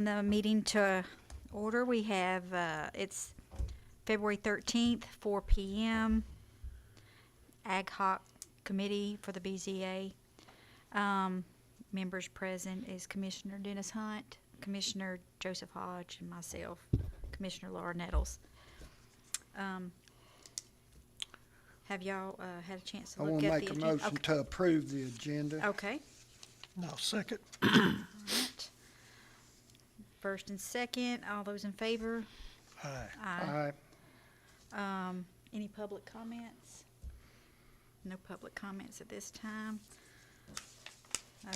The meeting to order, we have, it's February 13th, 4 p.m. Ad hoc committee for the BZA. Members present is Commissioner Dennis Hunt, Commissioner Joseph Hodge, and myself, Commissioner Laura Nettles. Have y'all had a chance to I look want at to the make a agenda? motion to approve the agenda. Okay. No, second. All right. First and second, all those in favor? Aye. Aye. Any public comments? No public comments at this time.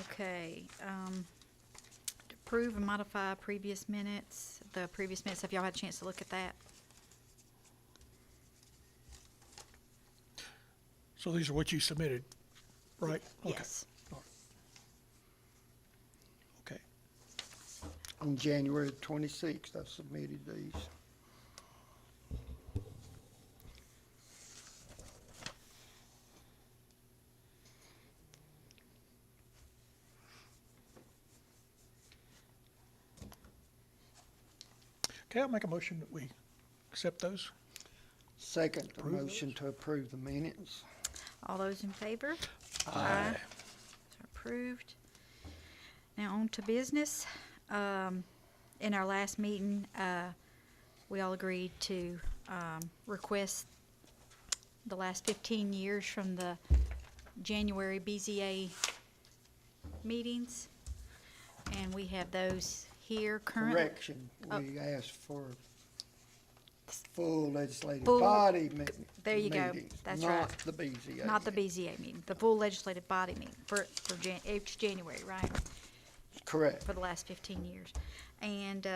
Okay, to approve and modify previous minutes, have y'all had a chance to look at that? So these are what you submitted, right? Okay. Yes. Okay. On January 26th, I submitted these. Okay, I'll make a motion that we accept those. Second, the Approve motion to approve the minutes. All those in favor? Aye. So approved. Now on to business. In our last meeting, we all agreed to request the last 15 years from the January BZA meetings. And we have those here currently. Correction, Oh. we asked for full legislative Full- body There you go. meetings, That's not right. the BZA. Not the BZA meeting, the full legislative body meeting for each January, right? Correct. For the last 15 years. And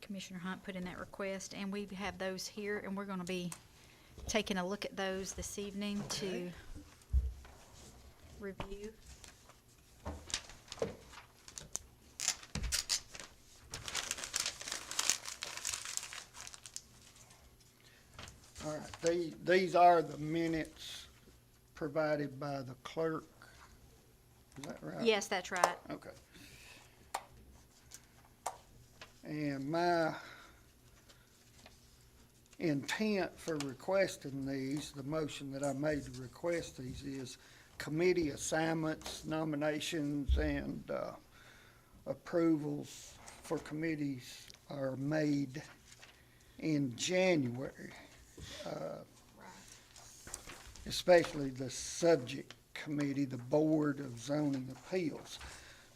Commissioner Hunt put in that request, and we have those here, and we're going to be taking a look at those this evening to Okay. review. All right, these are the minutes provided by the clerk. Is that right? Yes, that's right. Okay. And my intent for requesting these, the motion that I made to request these is committee assignments, nominations, and approvals for committees are made in January. Especially the subject committee, the Board of Zoning Appeals.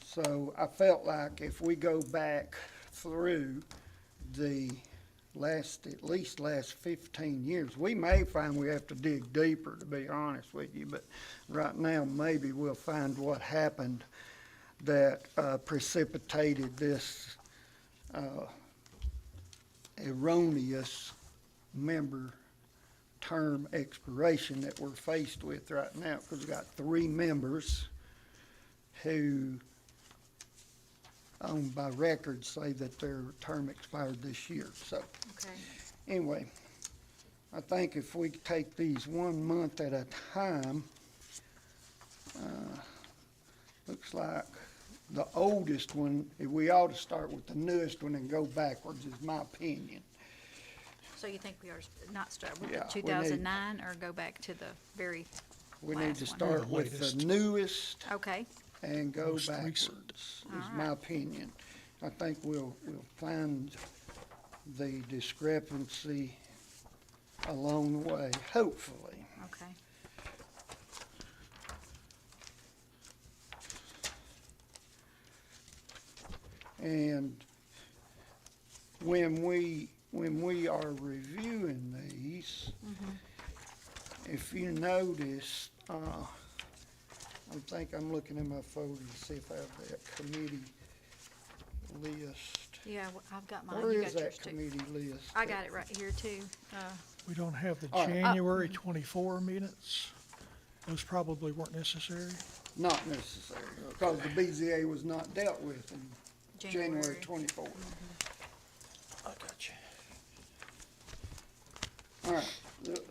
So I felt like if we go back through the at least last 15 years, we may find we have to dig deeper, to be honest with you, but right now maybe we'll find what happened that precipitated this erroneous member term expiration that we're faced with right now, because we've got 3 members who, by record, say that their term expired this year. So Okay. anyway, I think if we take these 1 month at a time, looks like the oldest one, we ought to start with the newest one and go backwards, is my opinion. So you think we are not start with Yeah, the we need- 2009 or go back to the very We need last to one? start The with the latest. newest Okay. and go Most backwards, recent. is All my right. opinion. I think we'll find the discrepancy along the way, hopefully. Okay. And when we are reviewing these, if you notice, I think I'm looking in my folder to see if I have that committee list. Yeah, I've got mine. Where You is got yours that too. committee list? I got it right here too. We don't have the All right. January 24 minutes. Those probably weren't necessary. Not necessary, because the BZA was not dealt with in January 24th. I got you. All right,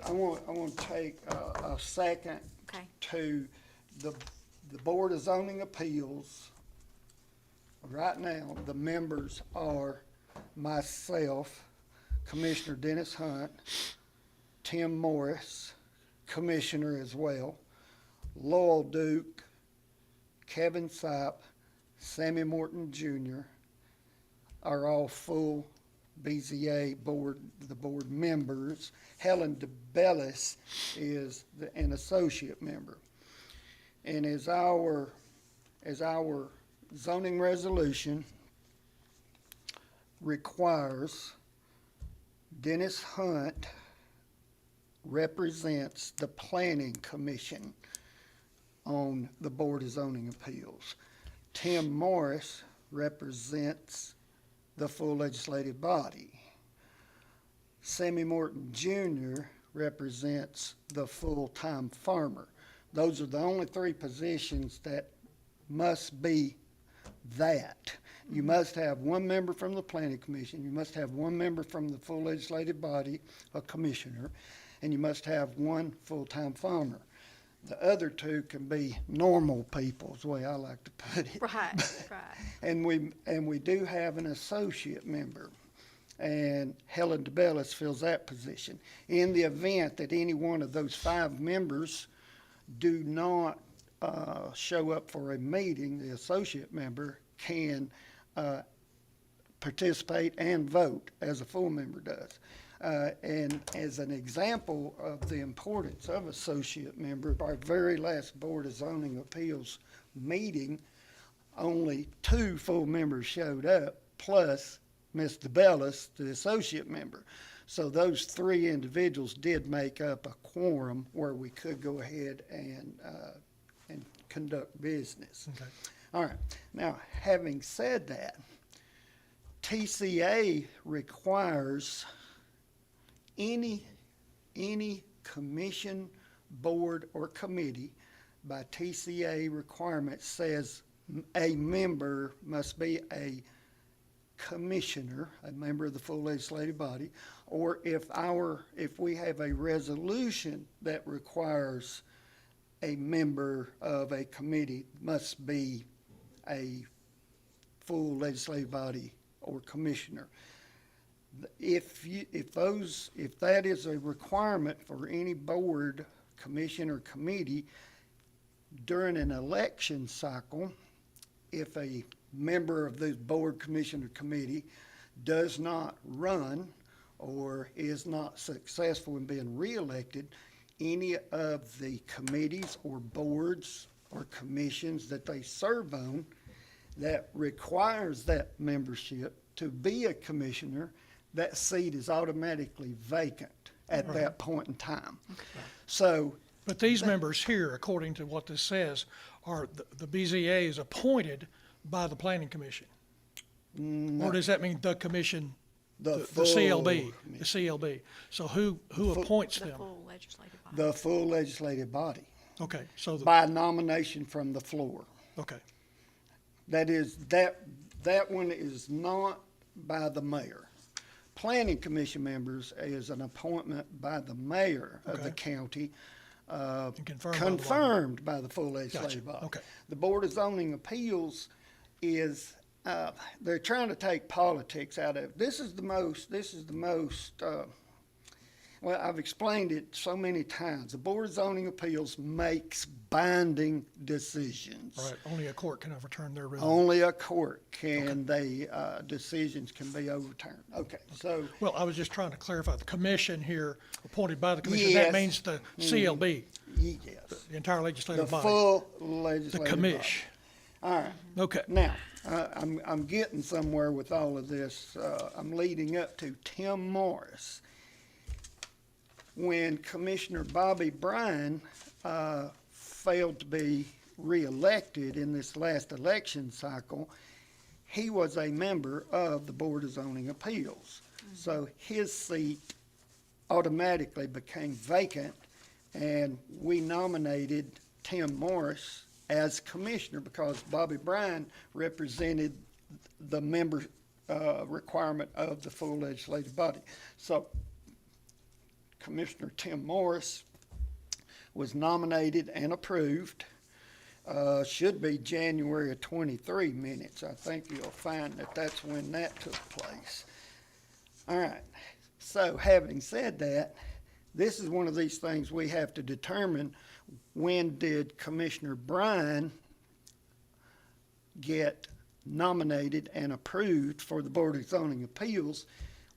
I want to take a second Okay. to the Board of Zoning Appeals right now, the members are myself, Commissioner Dennis Hunt, Tim Morris, Commissioner as well, Lowell Duke, Kevin Sipe, Sammy Morton Jr. are all full BZA board, the board members. Helen DeBellis is an associate member. And as our zoning resolution requires, Dennis Hunt represents the Planning Commission on the Board of Zoning Appeals. Tim Morris represents the full legislative body. Sammy Morton Jr. represents the full-time farmer. Those are the only three positions that must be that. You must have one member from the Planning Commission, you must have one member from the full legislative body, a commissioner, and you must have one full-time farmer. The other two can be normal people, is the way I like to put it. Right. And we do have an associate member, and Helen DeBellis fills that position. In the event that any one of those 5 members do not show up for a meeting, the associate member can participate and vote as a full member does. And as an example of the importance of associate member, our very last Board of Zoning Appeals meeting, only 2 full members showed up, plus Ms. DeBellis, the associate member. So those 3 individuals did make up a quorum where we could go ahead and conduct business. Okay. All right. Now, having said that, TCA requires any commission, board, or committee by TCA requirement says a member must be a commissioner, a member of the full legislative body, or if we have a resolution that requires a member of a committee must be a full legislative body or commissioner. If that is a requirement for any board, commission, or committee during an election cycle, if a member of the board, commission, or committee does not run or is not successful in being reelected, any of the committees or boards or commissions that they serve on that requires that membership to be a commissioner, that seat is automatically vacant at that point in time. So, But these members here, according to what this says, are, the BZA is appointed by the Planning Commission? Or does that mean the commission, the full CLB, commission. the CLB? So who appoints The them? full legislative body. The full legislative body, Okay, so, by nomination from the floor. okay, That is, that one is not by the mayor. Planning Commission members is an appointment by the mayor of the Okay. county, and confirmed by the full legislative Gotcha. body. Okay. The Board of Zoning Appeals is, they're trying to take politics out of it. This is the most, well, I've explained it so many times. The Board of Zoning Appeals makes binding decisions. right, only a court can overturn their ruling. Only a court can, decisions can be overturned. Okay, so, Well, I was just trying to clarify, the commission here, appointed by the commission, Yes. that means the CLB, yes, the entire the legislative body, full the legislative body. commish. All right, Okay, now, I'm getting somewhere with all of this. I'm leading up to Tim Morris. When Commissioner Bobby Bryan failed to be reelected in this last election cycle, he was a member of the Board of Zoning Appeals. So his seat automatically became vacant, and we nominated Tim Morris as commissioner because Bobby Bryan represented the member requirement of the full legislative body. So Commissioner Tim Morris was nominated and approved, should be January of 23 minutes. I think you'll find that that's when that took place. All right, so having said that, this is one of these things we have to determine. When did Commissioner Bryan get nominated and approved for the Board of Zoning Appeals?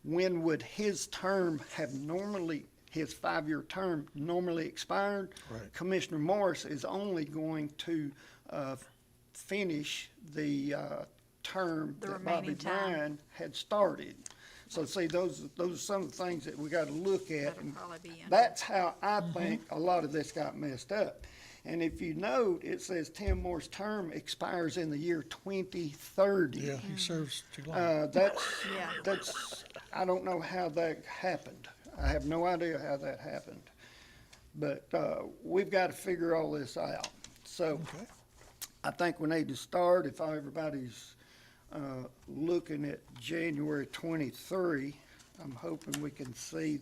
When would his term have normally, his 5-year term normally expired? Right. Commissioner Morris is only going to finish the term The that Bobby remaining time. Bryan had started. So see, those are some of the things that we got to look at. That'll And probably be in. that's how I think a lot of this got messed up. And if you note, it says Tim Moore's term expires in the year 2030. Yeah, he serves too long. Yeah. That's, I don't know how that happened. I have no idea how that happened. But we've got to figure all this out. So Okay. I think we need to start, if everybody's looking at January 23, I'm hoping we can see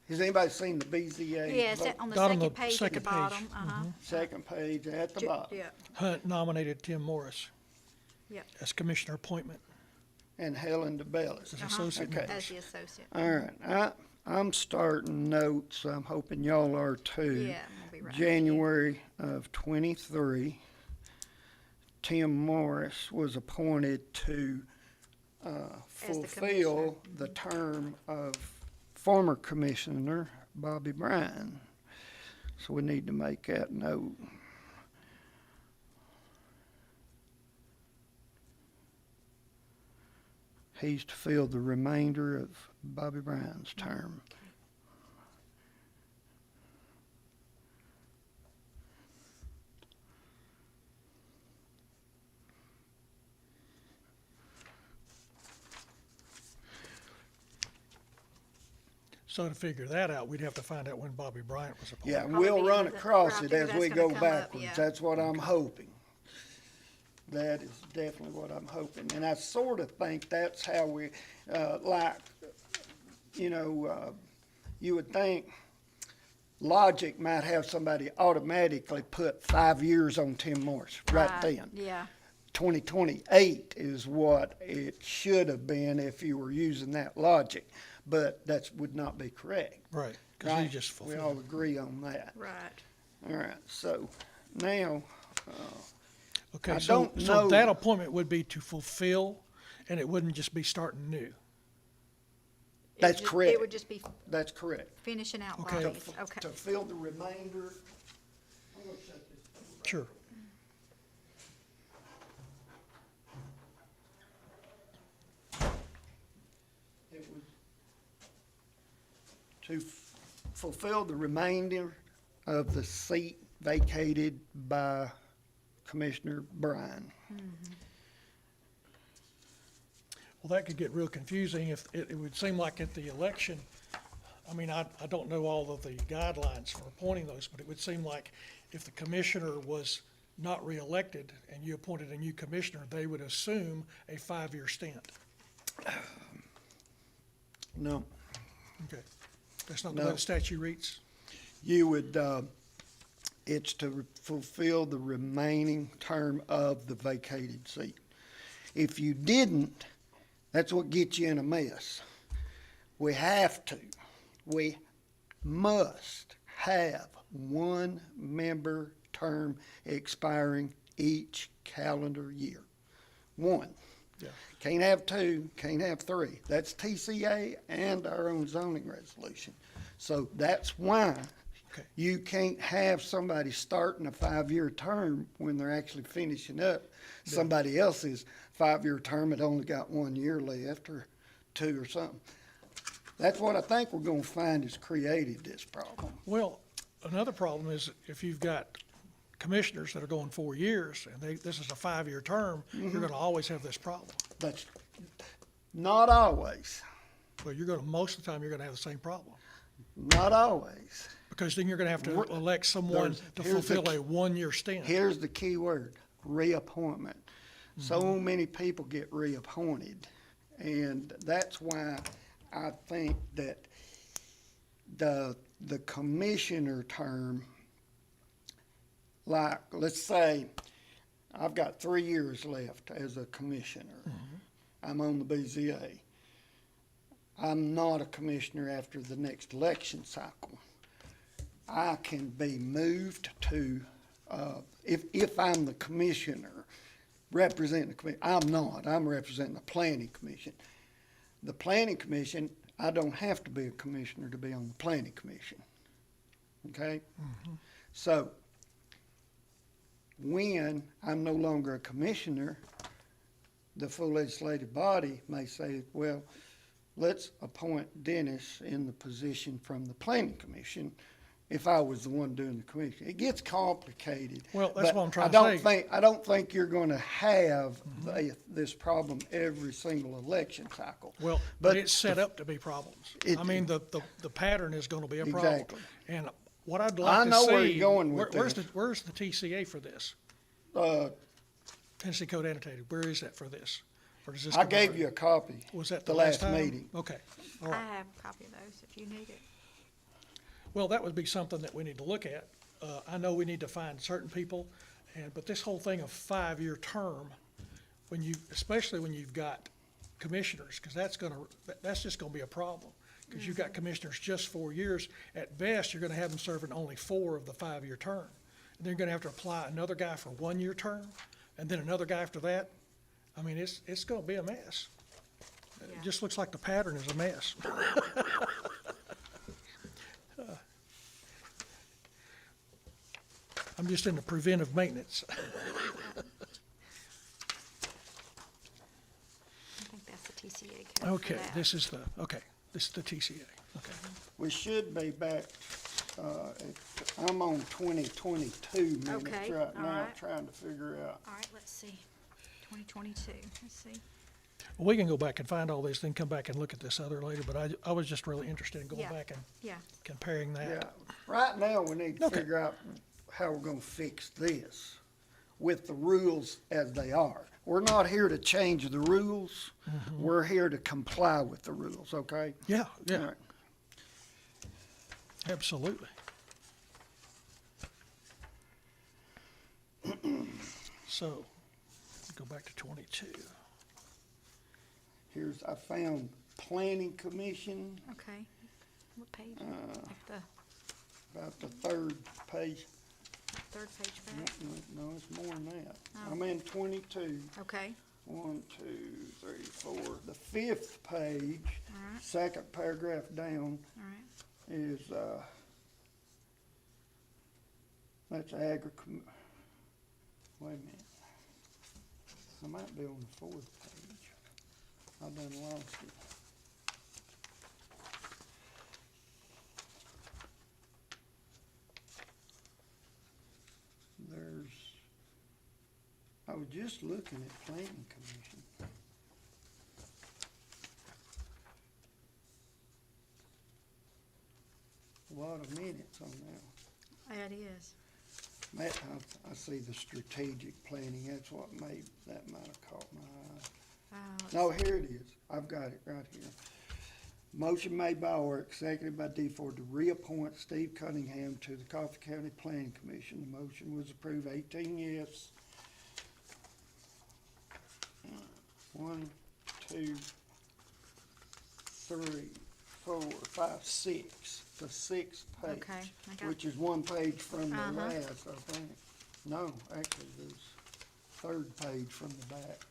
has anybody seen the BZA? Yeah, it's vote? on the Got on second the page at the second page. bottom, Second page at the bottom. Yeah, Hunt nominated Tim Morris yeah, as commissioner appointment And Helen DeBellis. as associate Okay. member. as the associate. All right, I'm starting notes, I'm hoping y'all are too. Yeah, I'm gonna be right. January of 23, Tim Morris was appointed to fulfill the term of former Commissioner Bobby Bryan. So we need to make that note. He's to fill the remainder of Bobby Bryan's term. So to figure that out, we'd have to find out when Bobby Bryant was appointed. Yeah, Probably we'll be run the- across I it figure as that's we gonna go come up, backwards. yeah. That's what I'm hoping. That is definitely what I'm hoping. And I sort of think that's how we, you would think logic might have somebody automatically put 5 years on Tim Morris right then. Yeah, 2028 is what it should have been if you were using that logic, but that would not be correct. Right, because he Right? just We all fulfilled. agree on that. right. All right, so now, Okay, I so, don't so know- that appointment would be to fulfill, and it wouldn't just be starting new. It would That's just- correct. It would just be that's correct. finishing out Okay. bodies, okay. To fill the remainder, I'm gonna shut this. Sure. It was to fulfill the remainder of the seat vacated by Commissioner Bryan. Well, that could get real confusing if, it would seem like at the election, I mean, I don't know all of the guidelines for appointing those, but it would seem like if the commissioner was not reelected and you appointed a new commissioner, they would assume a 5-year stint. No, Okay. That's not the way No. the statute reads? you would, it's to fulfill the remaining term of the vacated seat. If you didn't, that's what gets you in a mess. We must have one member term expiring each calendar year. One. Yeah. Can't have two, can't have three. That's TCA and our own zoning resolution. So that's why Okay. you can't have somebody starting a 5-year term when they're actually finishing up somebody else's 5-year term that only got 1 year left or 2 or something. That's what I think we're gonna find has created this problem. Well, another problem is if you've got commissioners that are going 4 years and this is a 5-year term, you're gonna always have this problem. That's not always, Well, most of the time, you're gonna have the same problem. not always. Because then you're gonna have to elect someone to here's the fulfill key- a 1-year stint. Here's the key word, reappointment. So many people get reappointed, and that's why I think that the commissioner term, like, let's say, I've got 3 years left as a commissioner. I'm on the BZA. I'm not a commissioner after the next election cycle. I can be moved to, if I'm the commissioner, representing the commission. I'm not. I'm representing the planning commission. The planning commission, I don't have to be a commissioner to be on the planning commission. Okay? So, when I'm no longer a commissioner, the full legislative body may say, well, let's appoint Dennis in the position from the planning commission if I was the one doing the commission. It gets complicated. Well, that's but what I'm trying to say. I don't think you're going to have this problem every single election cycle. Well, but it's set up to be problems. It- I mean, the pattern is gonna be a problem. Exactly. And what I'd like to see. I know where you're going with where's this. Where's the TCA for this? Uh, Tennessee Code Annotated, where is that for this? Or does this I come gave out? you a copy. Was that the the last last time? meeting. Okay, all I right. have a copy of those if you need it. Well, that would be something that we need to look at. I know we need to find certain people, but this whole thing of 5-year term, especially when you've got commissioners, because that's just gonna be a problem. Because you've got commissioners just 4 years. At best, you're gonna have them serving only 4 of the 5-year term. And then you're gonna have to apply another guy for 1-year term, and then another guy after that. I mean, it's gonna be a mess. It Yeah. just looks like the pattern is a mess. I'm just into preventive maintenance. I think that's the TCA code for Okay, that. this is the TCA, okay. We should be back, I'm on 2022 minutes Okay, right all now, right. trying to figure out. All right, let's see. 2022, let's see. Well, we can go back and find all these, then come back and look at this other later, but I was just really interested in going Yeah. back and Yeah, comparing Yeah, that. right now, we need to Okay. figure out how we're gonna fix this with the rules as they are. We're not here to change the rules, we're here to comply with the rules, okay? Yeah, All yeah, right. absolutely. So, go back to 22. I found planning commission, okay. What page? Like the about the third page. third page No, back? no, it's more than that. Oh. I'm in 22. Okay, 1, 2, 3, 4. The fifth page, all right, second paragraph down, all right. is, that's wait a minute. I might be on the fourth page. I done lost it. I was just looking at planning commission. A lot of minutes on that. Yeah, it is. I see the strategic planning, that's what that might have caught my eye. Let's No, see. here it is, I've got it right here. Motion made by Orrick, seconded by DeFord, to reappoint Steve Cunningham to the Coffee County Planning Commission. The motion was approved, 18 yes. 1, 2, 3, 4, 5, 6. The sixth page. Okay, I got- Which is one page from the Uh-huh. last, I think. No, actually, there's third page from the back.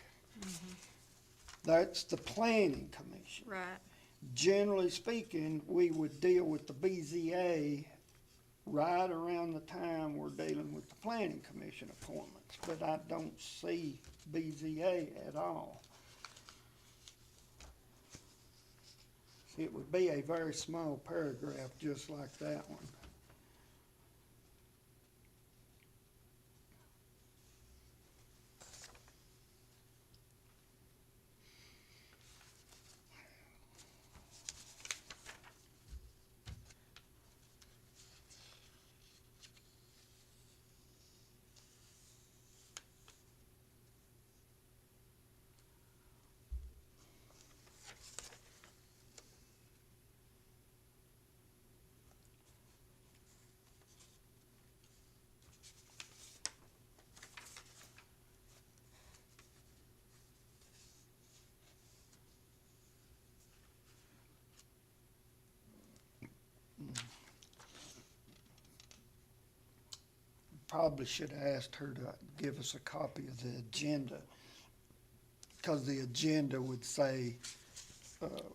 That's the planning commission. Right, Generally speaking, we would deal with the BZA right around the time we're dealing with the planning commission appointments, but I don't see BZA at all. It would be a very small paragraph, just like that one. probably should have asked her to give us a copy of the agenda, because the agenda would say,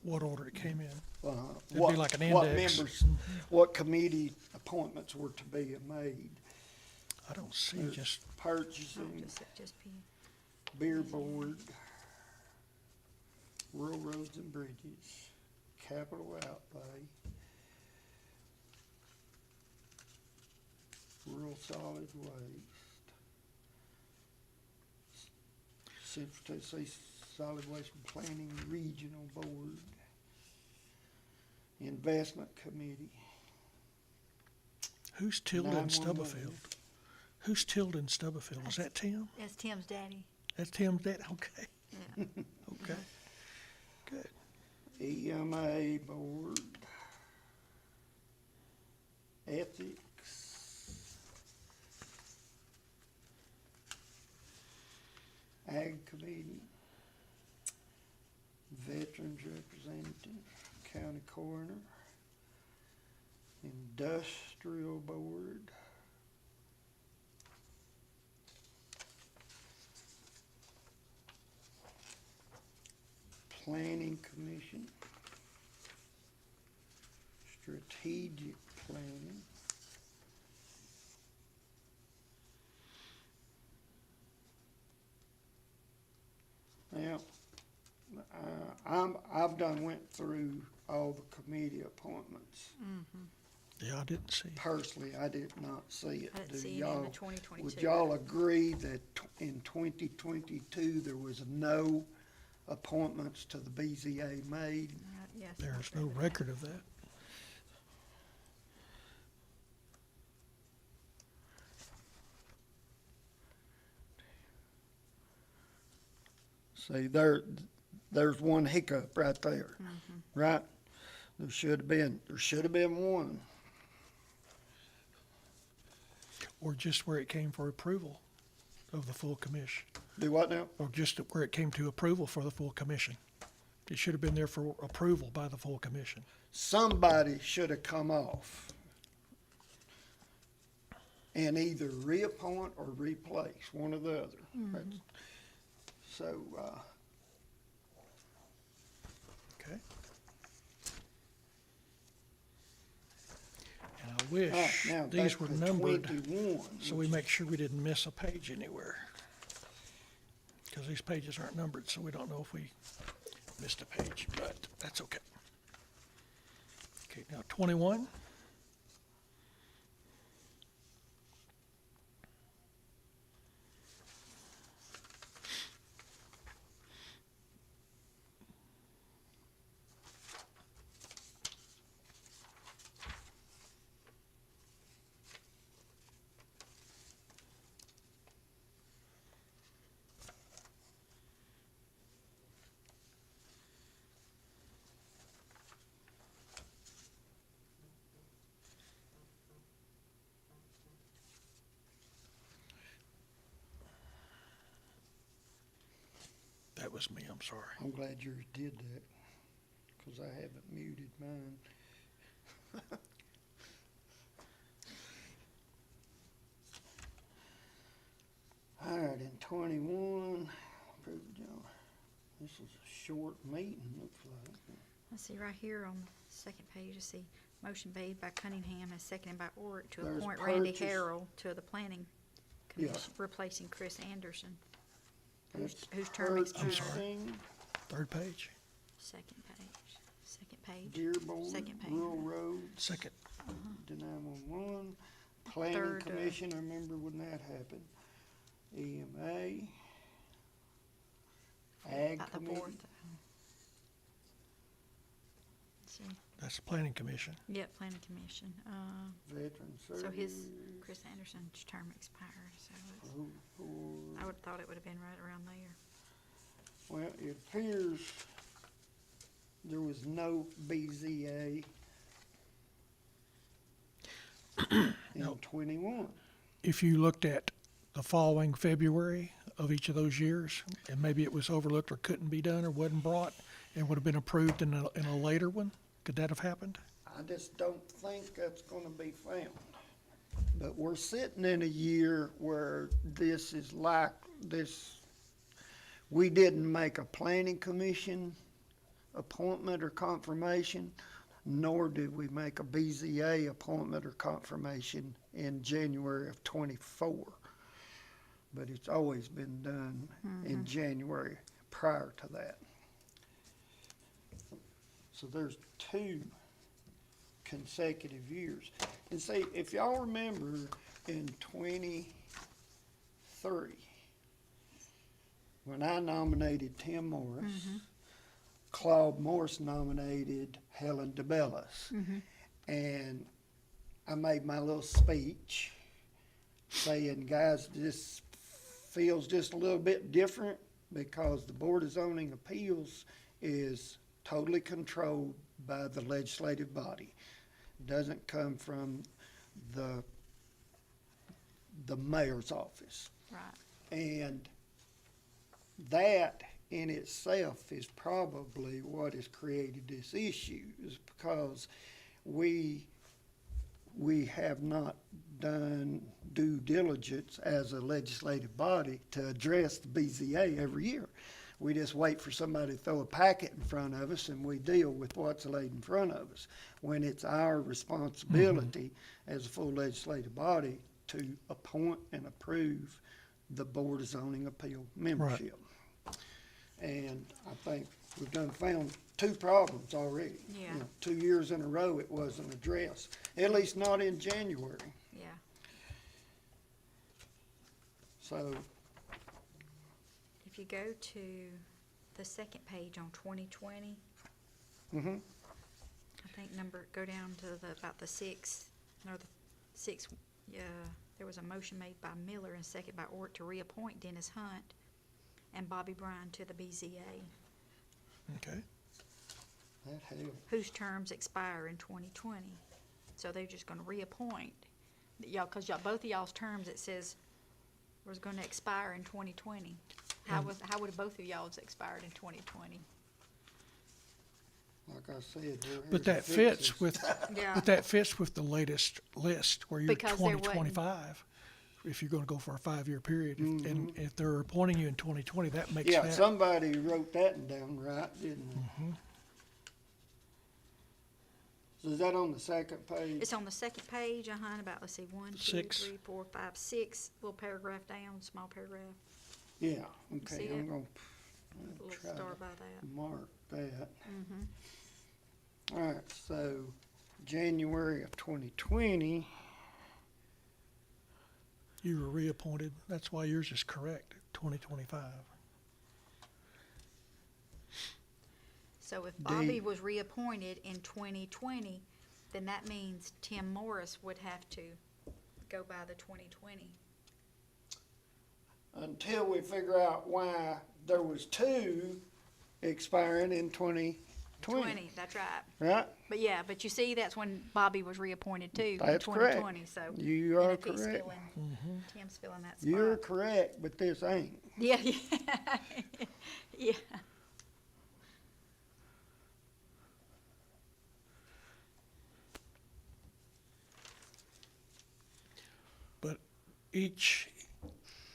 What order it came in. It'd be what, like an what index. members, what committee appointments were to be made. I don't see There's just, Purchasing, Just be, beer board, rural roads and bridges, capital outlay, rural solid waste, Central Tennessee Solid Waste and Planning Regional Board, Investment Committee. who's Tilden 911. Stubblefield? Who's Tilden Stubblefield? Is that Tim? that's Tim's daddy. That's Tim's dad? Okay, Yeah. okay. Good. EMA Board, Ethics, Ag Committee, Veterans Representative, County Coroner, Industrial Board, Planning Commission, Strategic Planning, now, I've done went through all the committee appointments. Yeah, I didn't see. Personally, I did not see it. I didn't Do see it in y'all- the 2022. Would y'all agree that in 2022, there was no appointments to the BZA made? Yes. There's no record of that. See, there's one hiccup right there, right? There should have been one. Or just where it came for approval of the full commission. Do what now? Or just where it came to approval for the full commission. It should have been there for approval by the full commission. Somebody should have come off and either reappoint or replace, one or the other. That's- So, Okay? And I wish now these back were to numbered 21, so we make sure we didn't miss a page anywhere. Because these pages aren't numbered, so we don't know if we missed a page, but that's okay. Okay, now 21. That was me, I'm sorry. I'm glad yours did that, because I haven't muted mine. 121, approve the general. This is a short meeting, looks like. Let's see, right here on the second page, you see, motion made by Cunningham and seconded by Orrick to There's appoint Randy purchase. Harrell to the planning Yeah. commission, replacing Chris Anderson, That's whose term expired. purchasing, Third page, Second page, Deer Board, Second page. Rural Roads, second. the 911, Planning Third, Commission, I remember when that happened. EMA, Ag about the Committee, fourth. Let's see, That's the planning commission. yep, planning commission, Veteran so Service. his, Chris Anderson's term expired, so it's, Road Board. I would've thought it would've been right around there. Well, it appears there was no BZA in No. 21. If you looked at the following February of each of those years, and maybe it was overlooked or couldn't be done or wasn't brought, and would have been approved in a later one, could that have happened? I just don't think that's gonna be found. But we're sitting in a year where this is like this, we didn't make a planning commission appointment or confirmation, nor did we make a BZA appointment or confirmation in January of '24. But it's always been done in January prior to that. So there's 2 consecutive years. And see, if y'all remember in '23, when I nominated Tim Morris, Claude Morris nominated Helen DeBellis. And I made my little speech saying, guys, this feels just a little bit different because the Board of Zoning Appeals is totally controlled by the legislative body. It doesn't come from the mayor's office. Right. And that in itself is probably what has created this issue, is because we have not done due diligence as a legislative body to address the BZA every year. We just wait for somebody to throw a packet in front of us and we deal with what's laid in front of us, when it's our responsibility as a full legislative body to appoint and approve the Board of Zoning Appeal membership. And I think we've done found 2 problems already. Yeah. You know, 2 years in a row it wasn't addressed, at least not in January. Yeah. So, If you go to the second page on 2020, mhm. I think go down to about the 6th, or the 6th, there was a motion made by Miller and second by Ort to reappoint Dennis Hunt and Bobby Bryan to the BZA, Okay. That helps. whose terms expire in 2020. So they're just gonna reappoint y'all, cause both of y'all's terms, it says, was gonna expire in 2020. How would both of y'all's expired in 2020? Like I said, we're here But to that fix fits this. with, Yeah. but that fits with the latest list where you're Because there wasn't- 2025. If you're gonna go for a 5-year period, and if they're appointing you in 2020, that makes Yeah, that. somebody wrote that down right, didn't they? So is that on the second page? It's on the second page, about, let's see, 1, 2, 6. 3, 4, 5, 6, little paragraph down, small paragraph, Yeah, see okay, it? I'm gonna little try star to by that. mark that. All right, so January of 2020, You were reappointed. That's why yours is correct, 2025. So if Bobby was reappointed in 2020, then that means Tim Morris would have to go by the 2020. until we figure out why there was 2 expiring in 2020, That's right. right? But you see, that's when Bobby was reappointed too, in That's correct. 2020, so. You and are if he's correct. Tim's filling that spot. You're correct, but this ain't. Yeah, yeah. But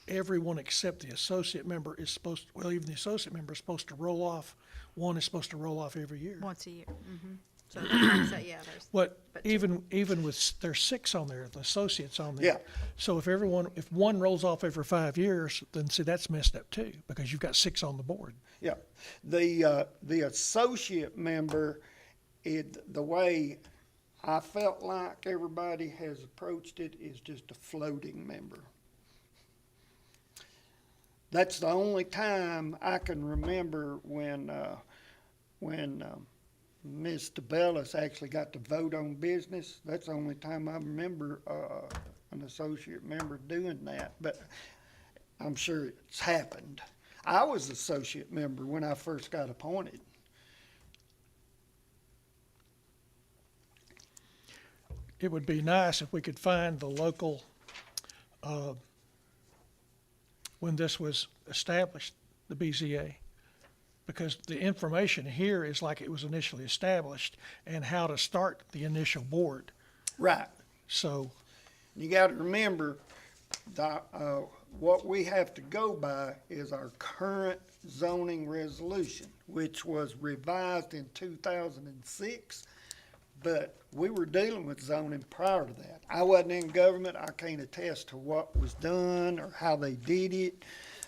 everyone except the associate member is supposed, well, even the associate member is supposed to roll off, one is supposed to roll off every year. Once a year, So, yeah, there's. What, but even with, there's 6 on there, the associates on there. Yeah. So if one rolls off every 5 years, then see, that's messed up too, because you've got 6 on the board. Yeah, the associate member, the way I felt like everybody has approached it is just a floating member. That's the only time I can remember when Ms. DeBellis actually got to vote on business. That's the only time I remember an associate member doing that, but I'm sure it's happened. I was associate member when I first got appointed. It would be nice if we could find the local, when this was established, the BZA, because the information here is like it was initially established and how to start the initial board. Right. So You gotta remember, what we have to go by is our current zoning resolution, which was revised in 2006, but we were dealing with zoning prior to that. I wasn't in government, I can't attest to what was done or how they did it,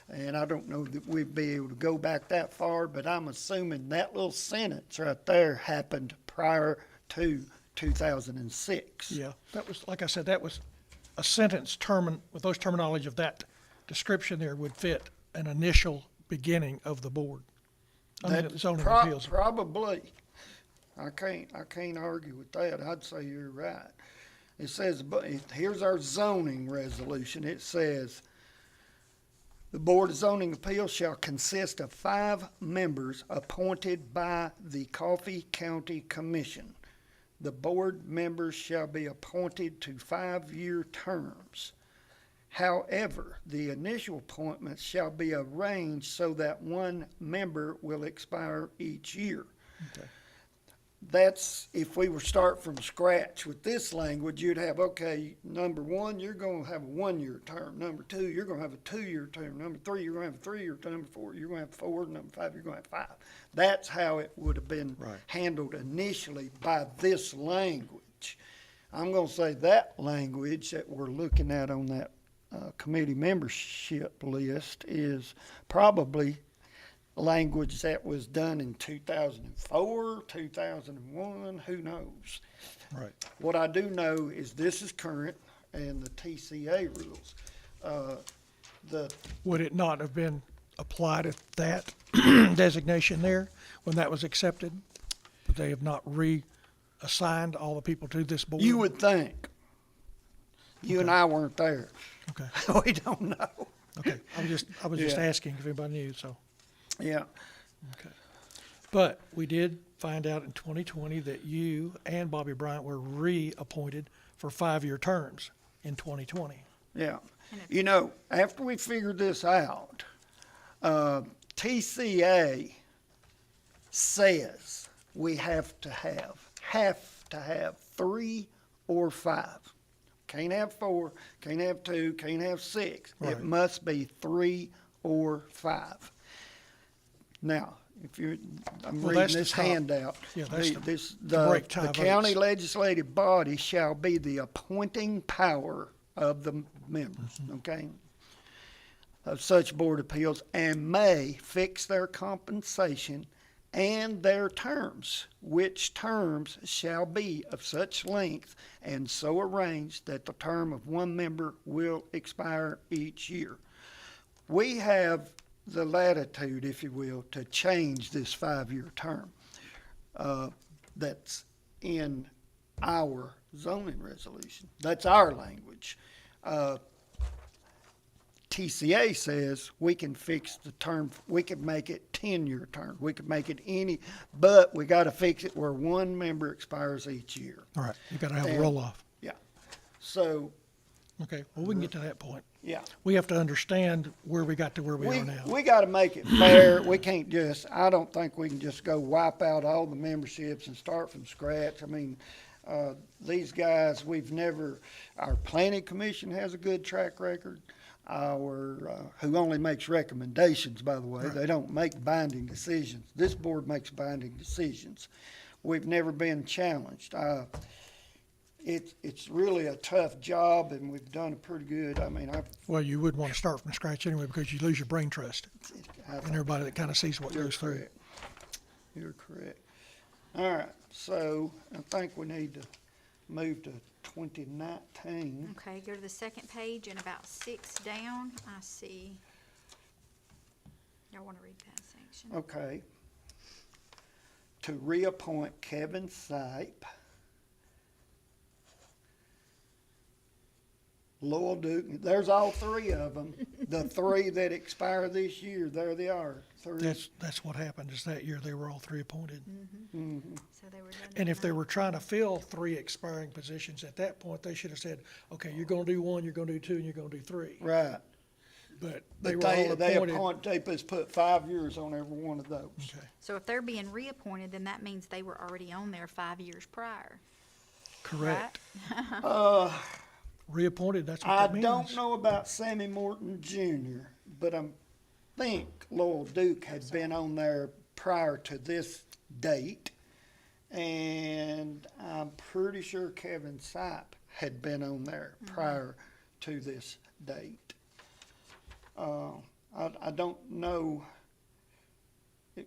and I don't know that we'd be able to go back that far, but I'm assuming that little sentence right there happened prior to 2006. Yeah, that was, like I said, that was a sentence with those terminology of that description there would fit an initial beginning of the board. I mean, That zoning appeals. Probably. I can't argue with that. I'd say you're right. It says, but here's our zoning resolution. It says, the Board of Zoning Appeals shall consist of 5 members appointed by the Coffee County Commission. The board members shall be appointed to 5-year terms. However, the initial appointments shall be arranged so that 1 member will expire each year. Okay. That's, if we were start from scratch with this language, you'd have, okay, number 1, you're gonna have a 1-year term. Number 2, you're gonna have a 2-year term. Number 3, you're gonna have a 3-year term. Number 4, you're gonna have 4. Number 5, you're gonna have 5. That's how it would have been Right. handled initially by this language. I'm gonna say that language that we're looking at on that committee membership list is probably language that was done in 2004, 2001, who knows? Right. What I do know is this is current and the TCA rules. Would it not have been applied at that designation there when that was accepted? But they have not reassigned all the people to this board? You would think. You and I weren't there. Okay, We don't know. okay. I was just Yeah. asking if anybody knew, so, Yeah. okay. But we did find out in 2020 that you and Bobby Bryant were reappointed for 5-year terms in 2020. Yeah. You know, after we figured this out, TCA says we have to have 3 or 5. Can't have 4, can't have 2, can't have 6. It Right. must be 3 or 5. Now, I'm Well, reading that's the this top. handout. Yeah, that's The break tie county votes. legislative body shall be the appointing power of the members, Mm-hmm. okay? Of such board appeals, and may fix their compensation and their terms, which terms shall be of such length and so arranged that the term of 1 member will expire each year. We have the latitude, if you will, to change this 5-year term. That's in our zoning resolution. That's our language. TCA says we can fix the term, we can make it 10-year term. We could make it any, but we got to fix it where 1 member expires each year. All right, you gotta have a And- roll-off. Yeah. So, Okay, well, we can get to that point. yeah. We have to understand where we got to where we are now. We got to make it fair. We can't just, I don't think we can just go wipe out all the memberships and start from scratch. I mean, these guys, our planning commission has a good track record. Who only makes recommendations, by the way. Right. They don't make binding decisions. This board makes binding decisions. We've never been challenged. It's really a tough job, and we've done it pretty good. I mean, Well, you wouldn't want to start from scratch anyway because you lose your brain trust and everybody that kind of sees what You're goes through. correct. You're correct. All right, so I think we need to move to 2019. Okay, go to the second page and about 6 down, I see. Y'all wanna read that section? Okay. To reappoint Kevin Sipe, Lowell Duke, there's all 3 of them. The 3 that expire this year, there they are. 3. That's what happened, is that year they were all 3 appointed. So they were done. And if they were trying to fill 3 expiring positions at that point, they should have said, okay, you're gonna do 1, you're gonna do 2, and you're gonna do 3. Right. But they But were all appointed. they just put 5 years on every one of those. Okay, So if they're being reappointed, then that means they were already on there 5 years prior, right? correct. reappointed, that's what I that means. don't know about Sammy Morton Jr., but I think Lowell Duke had been on there prior to this date. And I'm pretty sure Kevin Sipe had been on there prior to this date. I don't know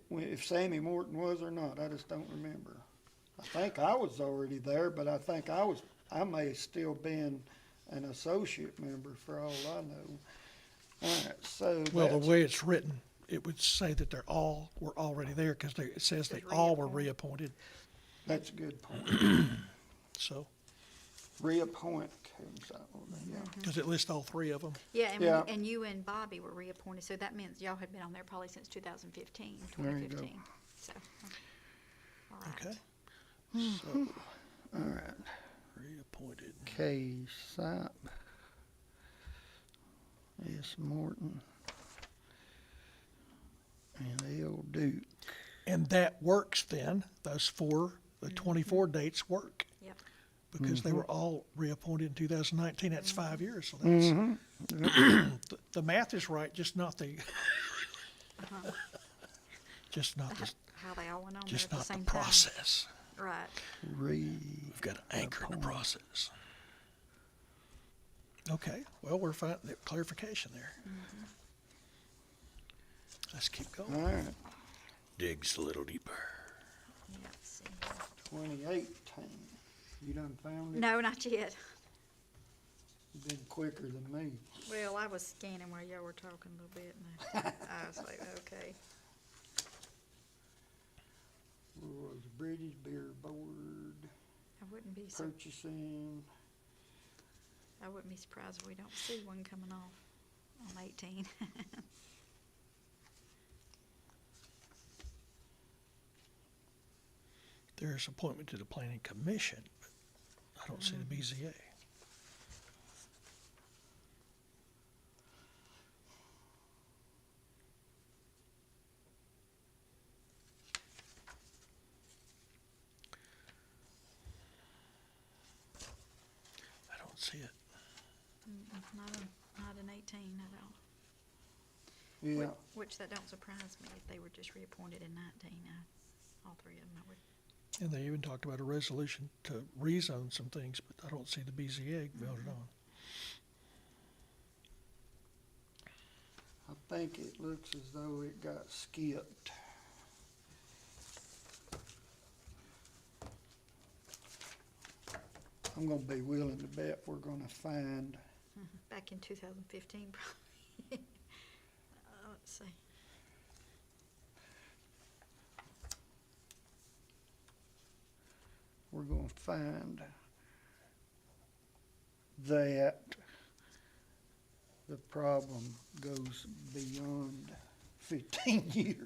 if Sammy Morton was or not. I just don't remember. I think I was already there, but I think I may have still been an associate member for all I know. All right, so Well, the that's- way it's written, it would say that they're all were already there, because it says they all were reappointed, that's a good point. so, Reappoint Kevin Sipe. Yeah. because it lists all three of them. Yeah, and, Yeah. and you and Bobby were reappointed, so that means y'all had been on there probably since 2015, There you go. 2015. So, all right. Okay. So, All right. reappointed. K. Sipe. S. Morton. And L. Duke. And that works then, the 24 dates work, Yep. because they were all reappointed in 2019, that's 5 years, so that's, Mm-hmm. the math is right, just not the, just not the, How they all went on there just at the not the same time. process. Right. We've got to anchor in the process. Okay, well, we're fine, clarification there. Let's keep going. All right. Digs a little deeper. Yeah, let's see. 2018. You done found it? No, not yet. You've been quicker than me. Well, I was scanning while y'all were talking a little bit, and I was like, okay. Where was the British Beer Board? I wouldn't be Purchasing. I wouldn't be surprised if we don't see one coming off on 18. There's appointment to the planning commission, but I don't see the BZA. I don't see it. Not in 18, I don't. Yeah. Which that don't surprise me if they were just reappointed in 19. All three of them, I would. And they even talked about a resolution to rezone some things, but I don't see the BZA voted on. I think it looks as though it got skipped. I'm gonna be willing to bet we're gonna find, Back in 2015, probably. Let's see. we're gonna find that the problem goes beyond 15 years.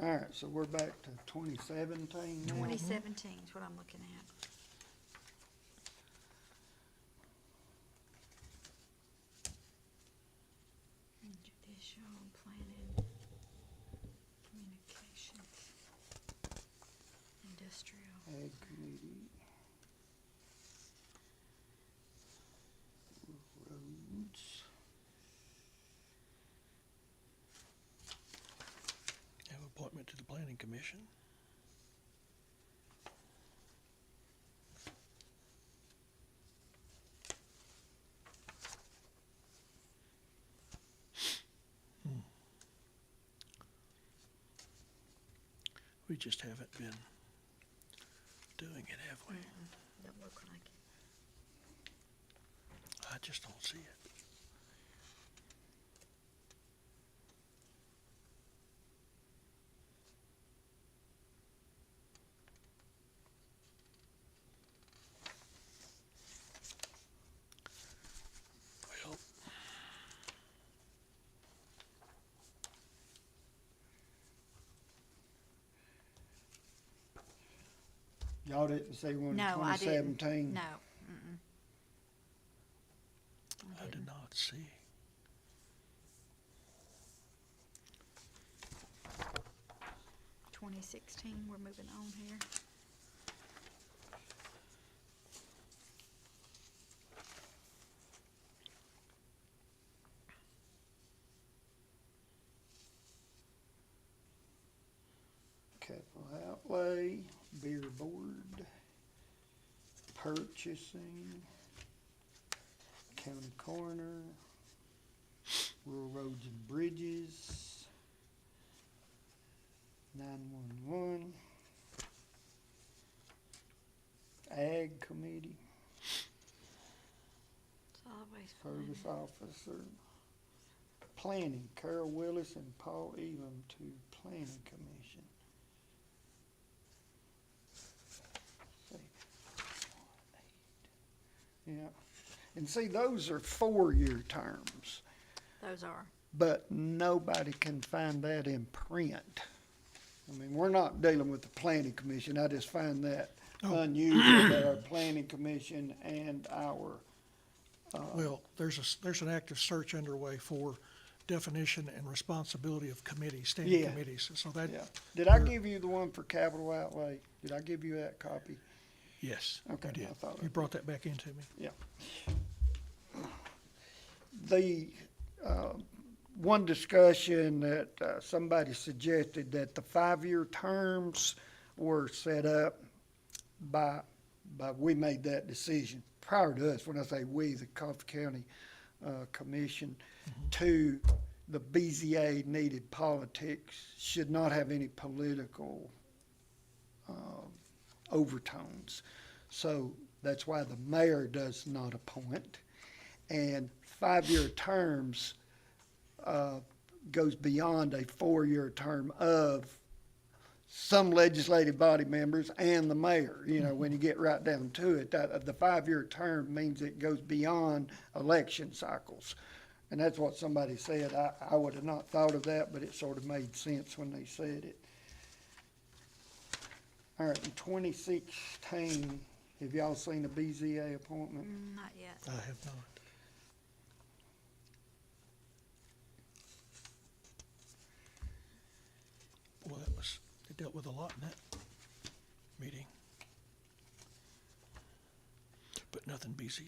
All right, so we're back to 2017 now. 2017 is what I'm looking at. Judicial, planning, communications, industrial. Ag committee. Roads. Have appointment to the planning commission. We just haven't been doing it, have we? Don't look like it. I just don't see it. Well, Y'all didn't see one in No, I didn't. 2017? No. I did not see. 2016, we're moving on here. Capital outlay, beer board, purchasing, county coroner, rural roads and bridges, 911, ag committee, Solid waste service planning. officer, planning, Carol Willis and Paul Elam to planning commission. Yeah, and see, those are 4-year terms, Those are. but nobody can find that in print. I mean, we're not dealing with the planning commission, I just find that Oh. unusual that our planning commission and our, Well, there's an active search underway for definition and responsibility of committees, standing Yeah. committees, so that, yeah. Did I give you the one for capital outlay? Did I give you that copy? yes, you Okay, did. I thought I You did. brought that back into me. Yeah. The, one discussion that somebody suggested that the 5-year terms were set up by, we made that decision prior to us, when I say we, the Coffee County Commission, to the BZA needed politics, should not have any political overtones. So that's why the mayor does not appoint. And 5-year terms goes beyond a 4-year term of some legislative body members and the mayor. You know, when you get right down to it, the 5-year term means it goes beyond election cycles. And that's what somebody said. I would have not thought of that, but it sort of made sense when they said it. All right, in 2016, have y'all seen a BZA appointment? Not yet. I have not. Well, it dealt with a lot in that meeting. But nothing BZA.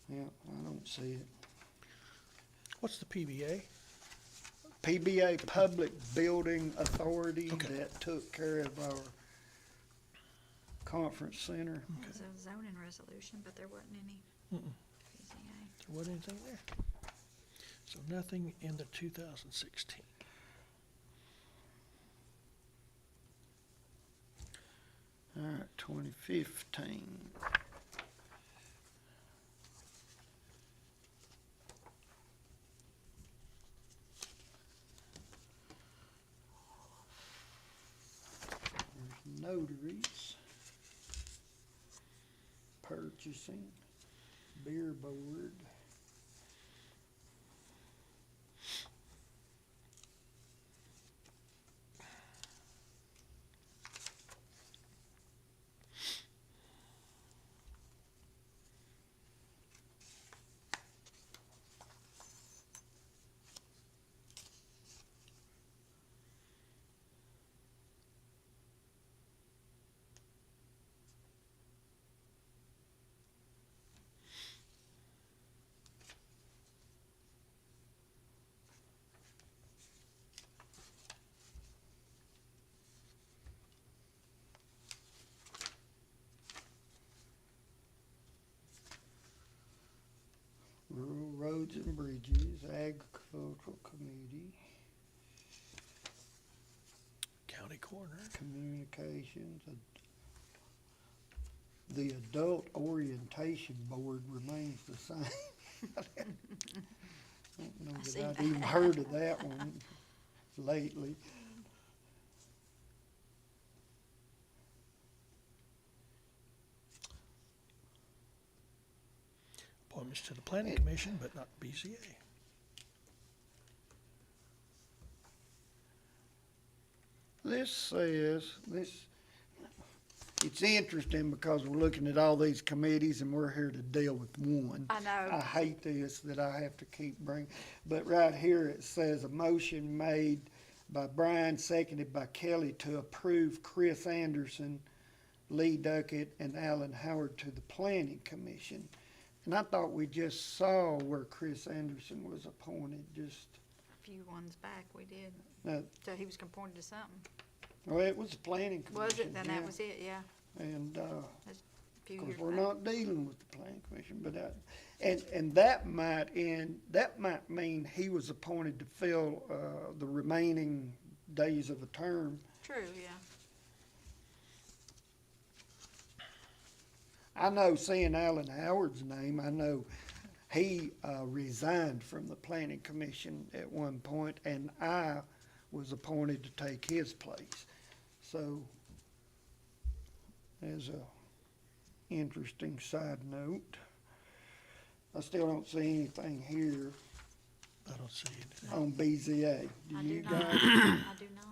Yeah, I don't see it. What's the PBA? PBA, Public Building Authority, Okay. that took care of our conference center. It was a zoning resolution, but there wasn't any Mm-mm. BZA. There wasn't anything there. So nothing in the 2016. All right, 2015. There's notaries, purchasing, beer board. Rural Roads and Bridges, Agricultural Committee, County coroner. Communications. The Adult Orientation Board remains the same. I don't know I that see I've that. even heard of that one lately. appointments to the planning commission, but not BZA. This says, it's interesting because we're looking at all these committees and we're here to deal with one. I know. I hate this that I have to keep bringing, but right here it says a motion made by Brian, seconded by Kelly to approve Chris Anderson, Lee Duckett, and Alan Howard to the Planning Commission. And I thought we just saw where Chris Anderson was appointed, just, A few ones back we did. uh, So he was appointed to something. well, it was the Planning Commission. Was it? Then yeah. that was it, yeah. And, A few because years we're back. not dealing with the planning commission, but and that might mean he was appointed to fill, the remaining days of a term. True, yeah. I know, seeing Alan Howard's name, I know he, resigned from the planning commission at one point, and I was appointed to take his place. So, as a interesting side note, I still don't see anything here I don't see it. on BZA. Do I you do not. guys? I do not.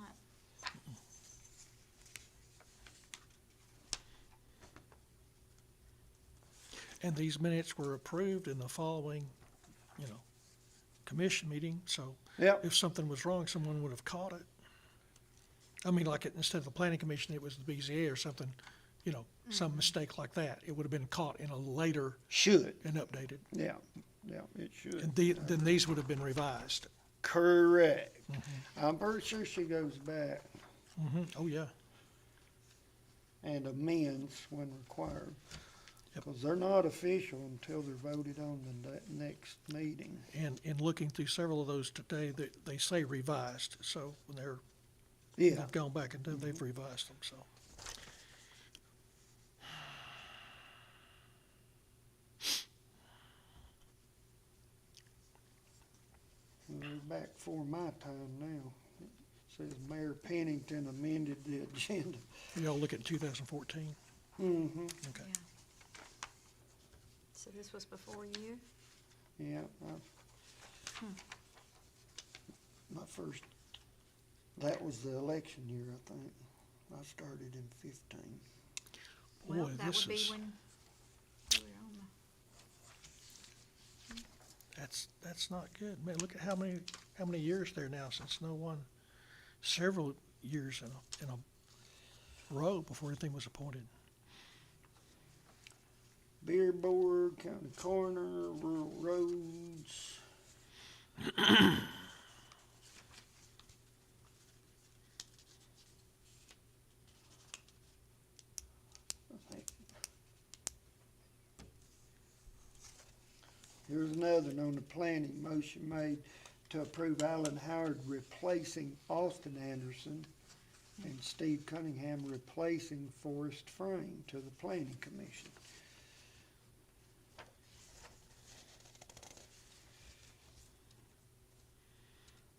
And these minutes were approved in the following, commission meeting, so Yep, if something was wrong, someone would have caught it. I mean, like, instead of the planning commission, it was the BZA or something, some mistake like that. It would have been caught in a later should. and updated. Yeah, it should. And then these would have been revised. Correct. I'm pretty sure she goes back Oh, yeah. and amends when required. Yep. Because they're not official until they're voted on in that next meeting. And in looking through several of those today, they say revised, so when Yeah, they've gone back and they've revised them, so. we're back for my time now. It says Mayor Pennington amended the agenda. Y'all look at 2014? Mm-hmm, Okay. Yeah. So this was before you? yeah. My first, that was the election year, I think. I started in 15. Well, Boy, that this would be is, when we were on that's not good. Man, look at how many years there now since no one, several years in a row before anything was appointed. Beer Board, County Coroner, Rural Roads. Here's another one on the planning. Motion made to approve Alan Howard replacing Austin Anderson and Steve Cunningham replacing Forrest Frame to the planning commission.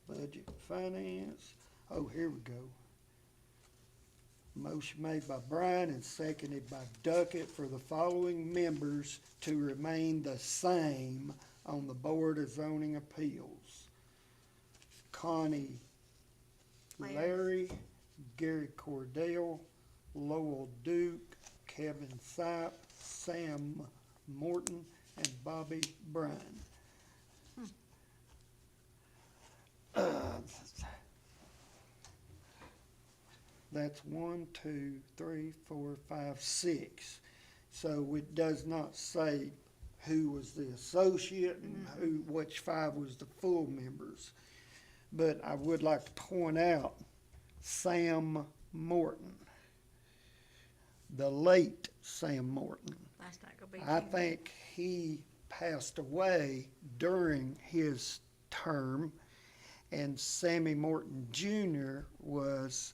Budget and Finance. Oh, here we go. Motion made by Brian and seconded by Duckett for the following members to remain the same on the Board of Zoning Appeals. Connie Larry, Gary Cordell, Lowell Duke, Kevin Sipe, Sam Morton, and Bobby Bryan. That's 1, 2, 3, 4, 5, 6. So it does not say who was the associate and which 5 was the full members. But I would like to point out Sam Morton, the late Sam Morton. That's not gonna be. I you. think he passed away during his term, and Sammy Morton Jr. was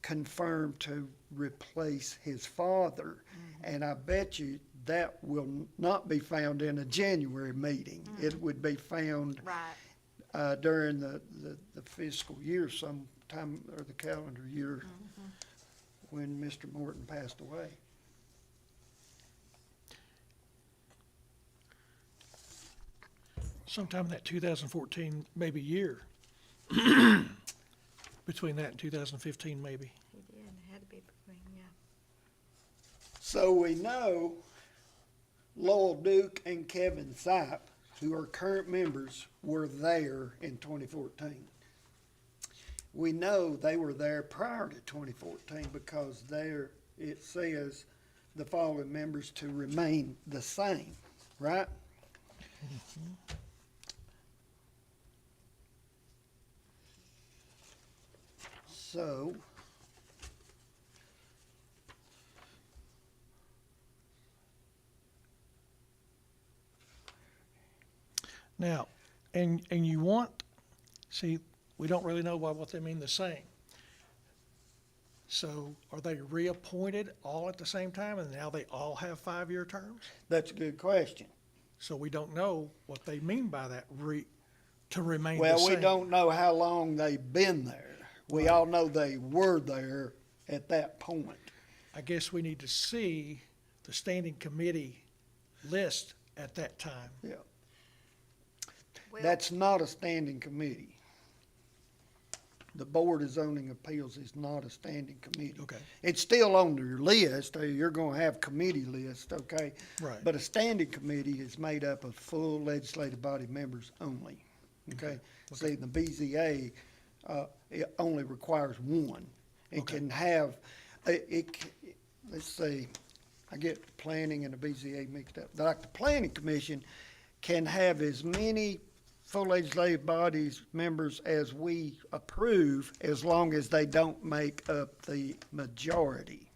confirmed to replace his father. And I bet you that will not be found in a January meeting. It would be found Right. during the fiscal year sometime, or the calendar year, when Mr. Morton passed away. sometime in that 2014 maybe year. Between that and 2015 maybe. He did, it had to be between, yeah. So we know Lowell Duke and Kevin Sipe, who are current members, were there in 2014. We know they were there prior to 2014 because there, it says the following members to remain the same, right? So, Now, and you want, see, we don't really know what they mean the same. So are they reappointed all at the same time and now they all have 5-year terms? that's a good question. So we don't know what they mean by that, to remain the Well, same. we don't know how long they've been there. We all know they were there at that point. I guess we need to see the standing committee list at that time. Yeah. Well, That's not a standing committee. The Board of Zoning Appeals is not a standing committee. Okay, It's still on your list, you're gonna have committee list, okay? right. But a standing committee is made up of full legislative body members only, okay? See, the BZA, it only requires one. It Okay. can have, let's see, I get the planning and the BZA mixed up. Like the planning commission can have as many full legislative bodies members as we approve, as long as they don't make up the majority.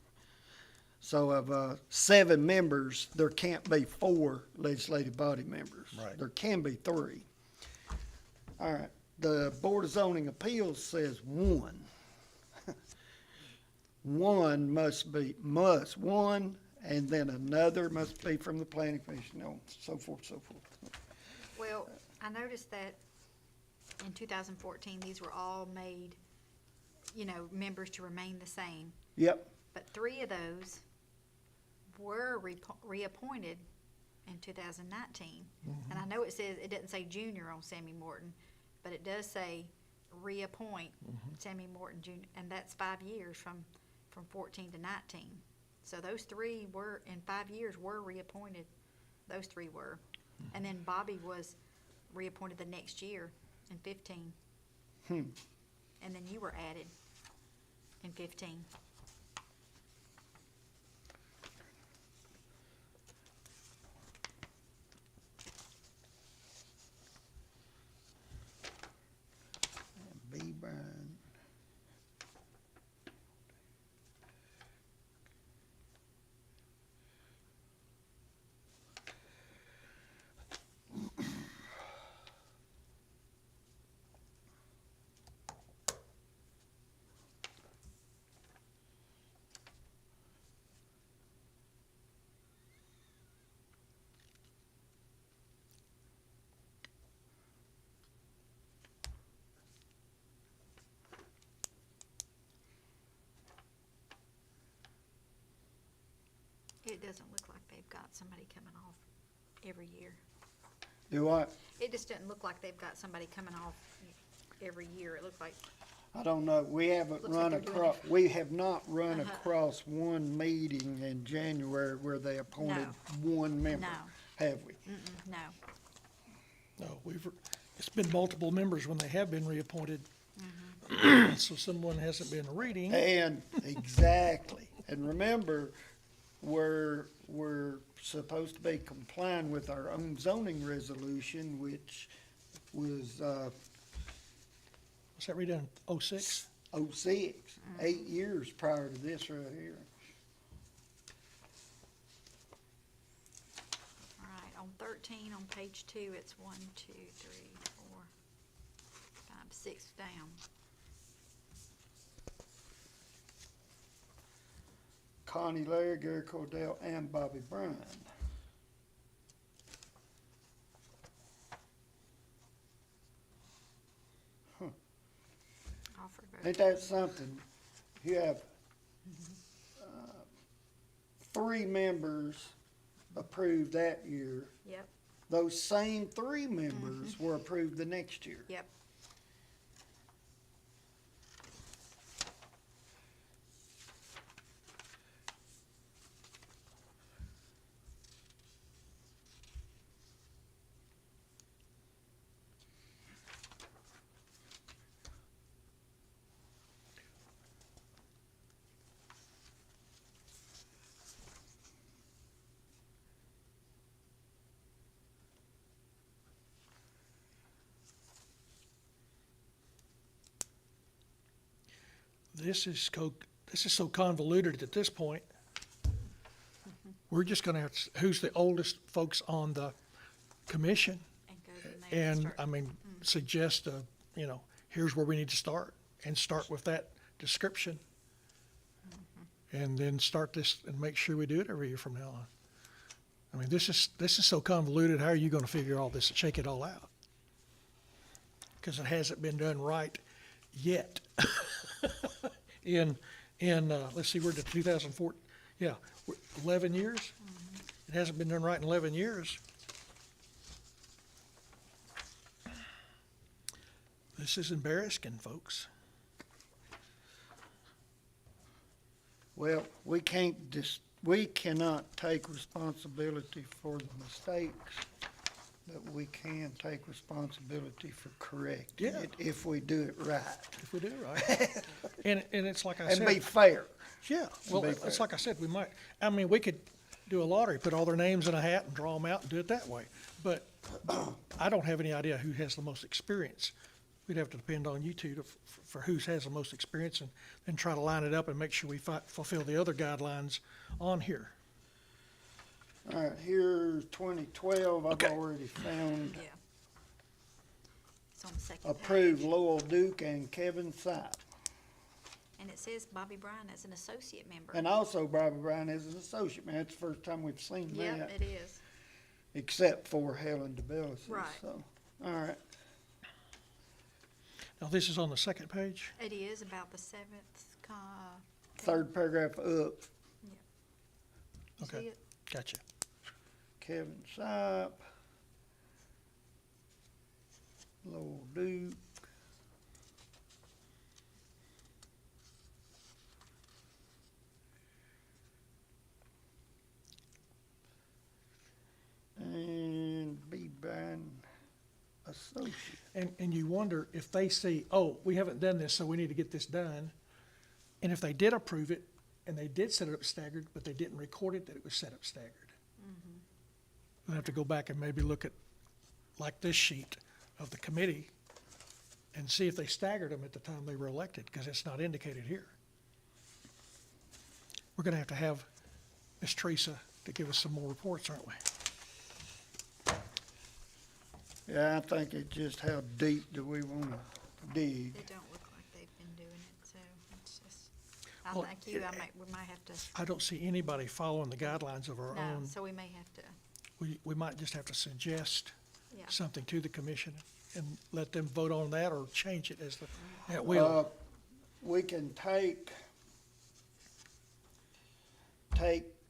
So of 7 members, there can't be 4 legislative body members. Right. There can be 3. All right, the Board of Zoning Appeals says 1. One must be, one, and then another must be from the planning commission, so forth, so forth. well, I noticed that in 2014, these were all made, members to remain the same. Yep, But 3 of those were reappointed in 2019. And I know it doesn't say junior on Sammy Morton, but it does say reappoint Sammy Morton Jr., and that's 5 years from 14 to 19. So those 3 were, in 5 years, were reappointed. Those 3 were. And then Bobby was reappointed the next year in 15. And then you were added in 15. B. Bryan. It doesn't look like they've got somebody coming off every year. Do what? It just doesn't look like they've got somebody coming off every year. It looks like, I don't know, we haven't Looks like run they're doing across, we have not run Uh-huh. across one meeting in January where they appointed one member, no, have we? no. No, it's been multiple members when they have been reappointed. So someone hasn't been reading. And, exactly, and remember, we're supposed to be complying with our own zoning resolution, which was, Was that redone in 06? 06, 8 years prior to this right here. All right, on 13, on page 2, it's 1, 2, 3, 4, 5, 6 down. Connie Larry, Gary Cordell, and Bobby Bryan. Offered Ain't vote. that something? You have 3 members approved that year, Yep, those same three members were approved the next year. Yep. This is so convoluted at this point. We're just gonna have to, who's the oldest folks on the commission? And go from there And, start. I mean, suggest, here's where we need to start, and start with that description. And then start this, and make sure we do it every year from now on. I mean, this is so convoluted, how are you gonna figure all this, shake it all out? Because it hasn't been done right yet. In, let's see, we're to 2004, yeah, 11 years? It hasn't been done right in 11 years. This is embarrassing, folks. Well, we cannot take responsibility for the mistakes, but we can take responsibility for correcting Yeah. it if we do it right. If we do it right. And it's like I And be said, fair. yeah, well, be it's fair. like I said, we could do a lottery, put all their names in a hat and draw them out and do it that way. But I don't have any idea who has the most experience. We'd have to depend on you two for who has the most experience, and then try to line it up and make sure we fulfill the other guidelines on here. All right, here's 2012. I've Okay. already found Yeah. It's on the second approved page. Lowell Duke and Kevin Sipe. And it says Bobby Bryan as an associate member. And also Bobby Brown is an associate, man. It's the first time we've seen Yep, that, it is. except for Helen DeBellis. Right. So, all right. Now, this is on the second page? It is about the seventh, Third paragraph up, you Okay. see it? Gotcha. Kevin Sipe, Lowell Duke. And B. Bryan Associate. And you wonder if they see, oh, we haven't done this, so we need to get this done. And if they did approve it, and they did set it up staggered, but they didn't record it that it was set up staggered. We'll have to go back and maybe look at, like this sheet of the committee, and see if they staggered them at the time they were elected, because it's not indicated here. We're gonna have Ms. Teresa to give us some more reports, aren't we? Yeah, I think it's just how deep do we wanna dig? They don't look like they've been doing it, so it's just, I Well, think we might have to, I don't see anybody following the guidelines of our no, own. so we may have to, We might just have to suggest yeah. something to the commission and let them vote on that or change it as at will. We can take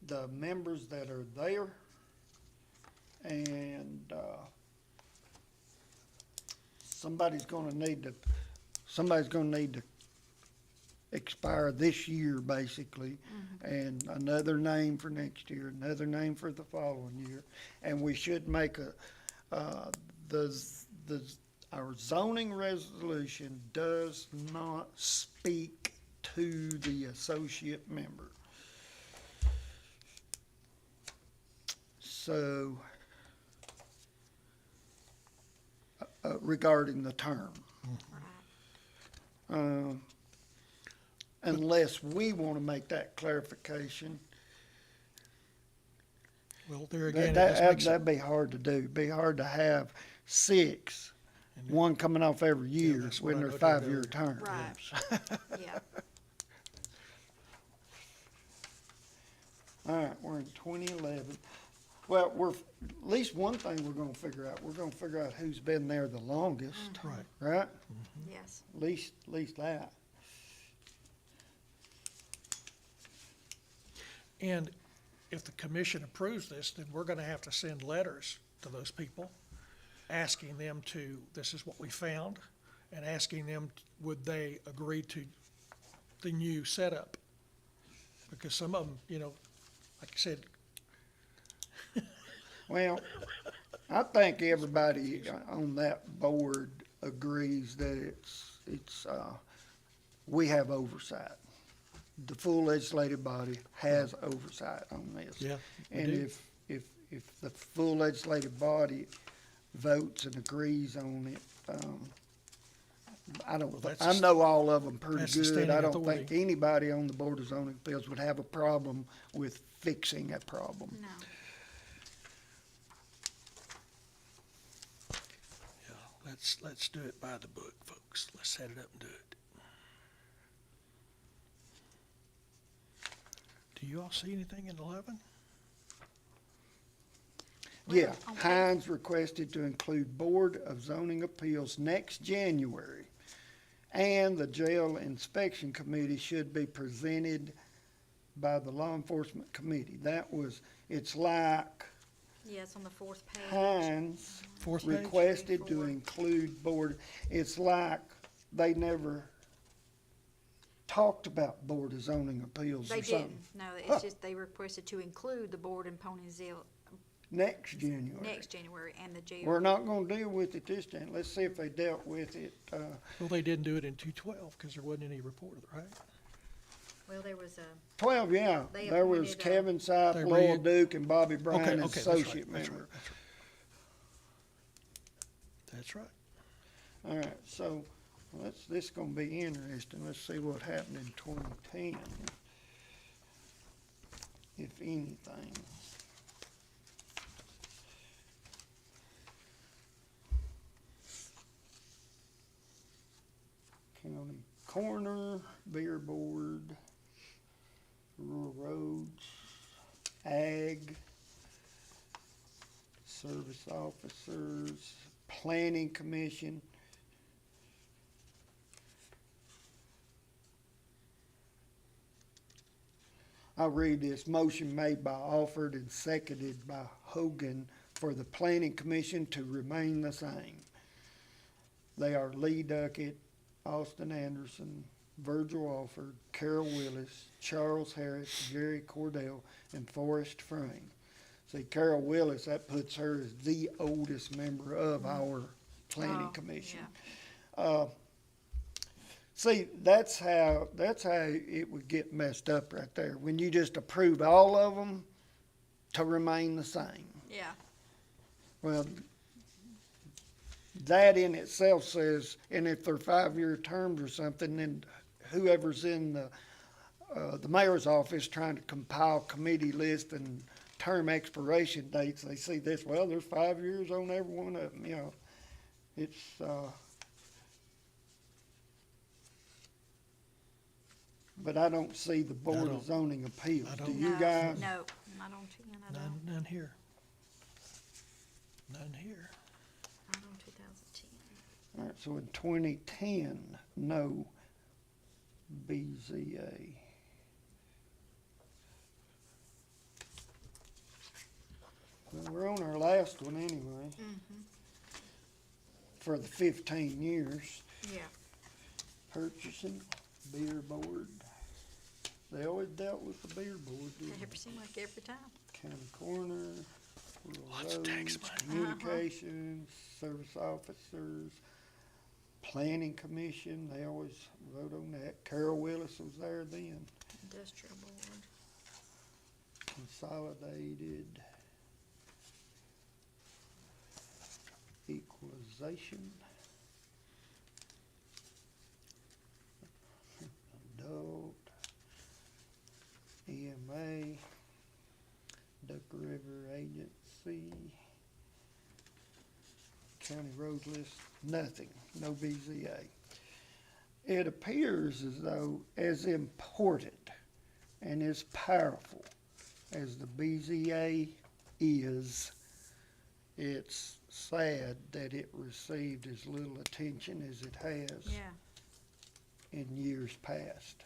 the members that are there and, somebody's gonna need to expire this year, basically, and another name for next year, another name for the following year. And we should make our zoning resolution does not speak to the associate member. So, regarding the term. Right. Unless we want to make that clarification. Well, there again, it just makes it, That'd be hard to do. Be hard to have six, one coming off every year that's what when I they're noted five-year earlier. terms. Right. Yeah, All right, we're in 2011. Well, at least one thing we're gonna figure out. We're gonna figure out who's been there the longest, right. right? yes. At least that. And if the commission approves this, then we're gonna have to send letters to those people, asking them to, this is what we found, and asking them, would they agree to the new setup? Because some of them, you know, like I said, Well, I think everybody on that board agrees that we have oversight. The full legislative body has oversight on this. yeah, we And do. if the full legislative body votes and agrees on it, Well, that's I the- know all of them pretty that's the good. standing I don't think authority. anybody on the Board of Zoning Appeals would have a problem with fixing a problem. No. Yeah, let's do it by the book, folks. Let's set it up and do it. Do you all see anything in 11? Yeah, Well, on page- Hines requested to include Board of Zoning Appeals next January. And the Jail Inspection Committee should be presented by the Law Enforcement Committee. It's like Yeah, it's on the fourth page. Hines Fourth page? requested to Four. include board, it's like they never talked about Board of Zoning Appeals They or something. didn't, no, Huh. it's just they requested to include the board in Ponyville Next January. next January and the jail. We're not gonna deal with it this time. Let's see if they dealt with it, Well, they didn't do it in 212 because there wasn't any report, right? Well, there was a, 12, yeah. They There was appointed, Kevin Sipe, They Lowell re- Duke, and Bobby Okay, Bryan as okay, that's associate right, that's member. right, that's right. All right, so this gonna be interesting. Let's see what happened in 2010, if anything. County coroner, beer board, rural roads, ag, service officers, planning commission. I'll read this. Motion made by Alford and seconded by Hogan for the planning commission to remain the same. They are Lee Duckett, Austin Anderson, Virgil Alford, Carol Willis, Charles Harris, Gary Cordell, and Forrest Frame. See, Carol Willis, that puts her as the oldest member of our planning Oh, commission. yeah. See, that's how it would get messed up right there, when you just approve all of them to remain the same. yeah, Well, that in itself says, and if they're 5-year terms or something, then whoever's in the mayor's office trying to compile committee list and term expiration dates, they see this, well, there's 5 years on every one of them, you know. It's, but I don't see the Board don't- of Zoning Appeals. I Do don't- you No, guys? no, I don't, I don't, None here. None here. I don't 2010. All right, so in 2010, no BZA. Well, we're on our last one anyway, for the 15 years. Yeah, Purchasing, beer board. They always dealt with the beer board, didn't they? it seemed like every time. County coroner, rural Lots of tax roads, money. communications, service officers, planning commission, they always vote on that. Carol Willis was there then. Industrial board. Consolidated equalization. Adult, EMA, Duck River Agency, county road list, nothing, no BZA. It appears as though as important and as powerful as the BZA is, it's sad that it received as little attention as it has Yeah, in years past.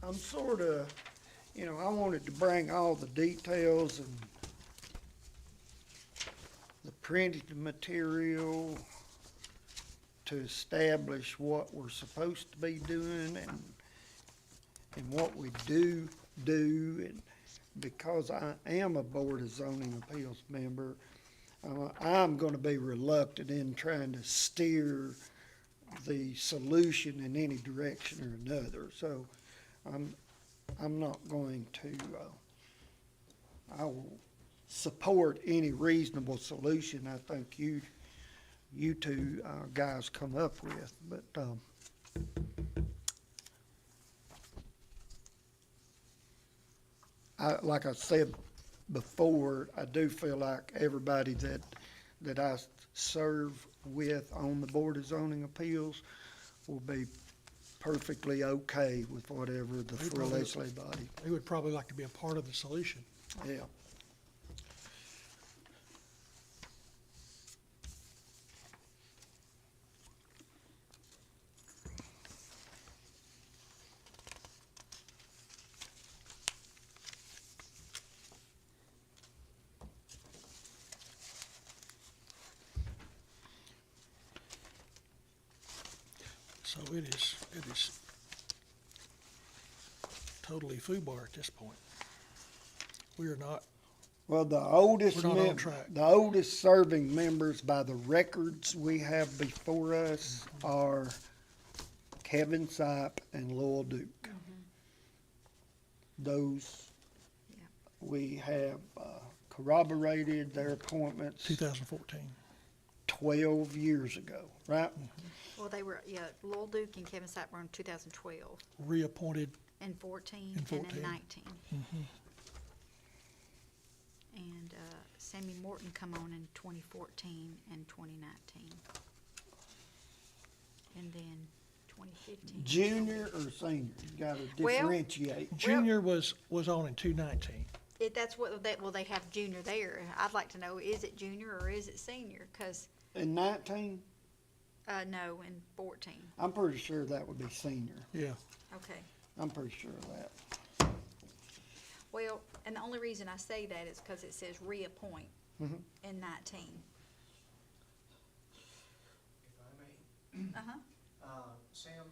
I'm sort of, I wanted to bring all the details and the printed material to establish what we're supposed to be doing and what we do, and because I am a Board of Zoning Appeals member, I'm gonna be reluctant in trying to steer the solution in any direction or another, so I'm not going to, I will support any reasonable solution I think you two guys come up with, but, like I said before, I do feel like everybody that I serve with on the Board of Zoning Appeals will be perfectly okay with whatever the They for probably- Leslie body, They would probably like to be a part of the solution. yeah. So it is totally FUBAR at this point. We are not, Well, the oldest We're not on track. the oldest serving members by the records we have before us are Kevin Sipe and Lowell Duke. Those, Yeah. we have corroborated their appointments 2014. 12 years ago, right? Well, they were, Lowell Duke and Kevin Sapp were in 2012, Reappointed, and 14, In and 14. in 19. And Sammy Morton come on in 2014 and 2019. And then 2015. Junior or senior, you gotta Well- differentiate. junior was on in 2019. That's what, they have junior there. I'd like to know, is it junior or is it senior? Because, In 19, no, in 14. I'm pretty sure that would be senior. Yeah, Okay. I'm pretty sure of that. Well, and the only reason I say that is because it says reappoint Mhm. in 19. If I may, Uh-huh. Sam,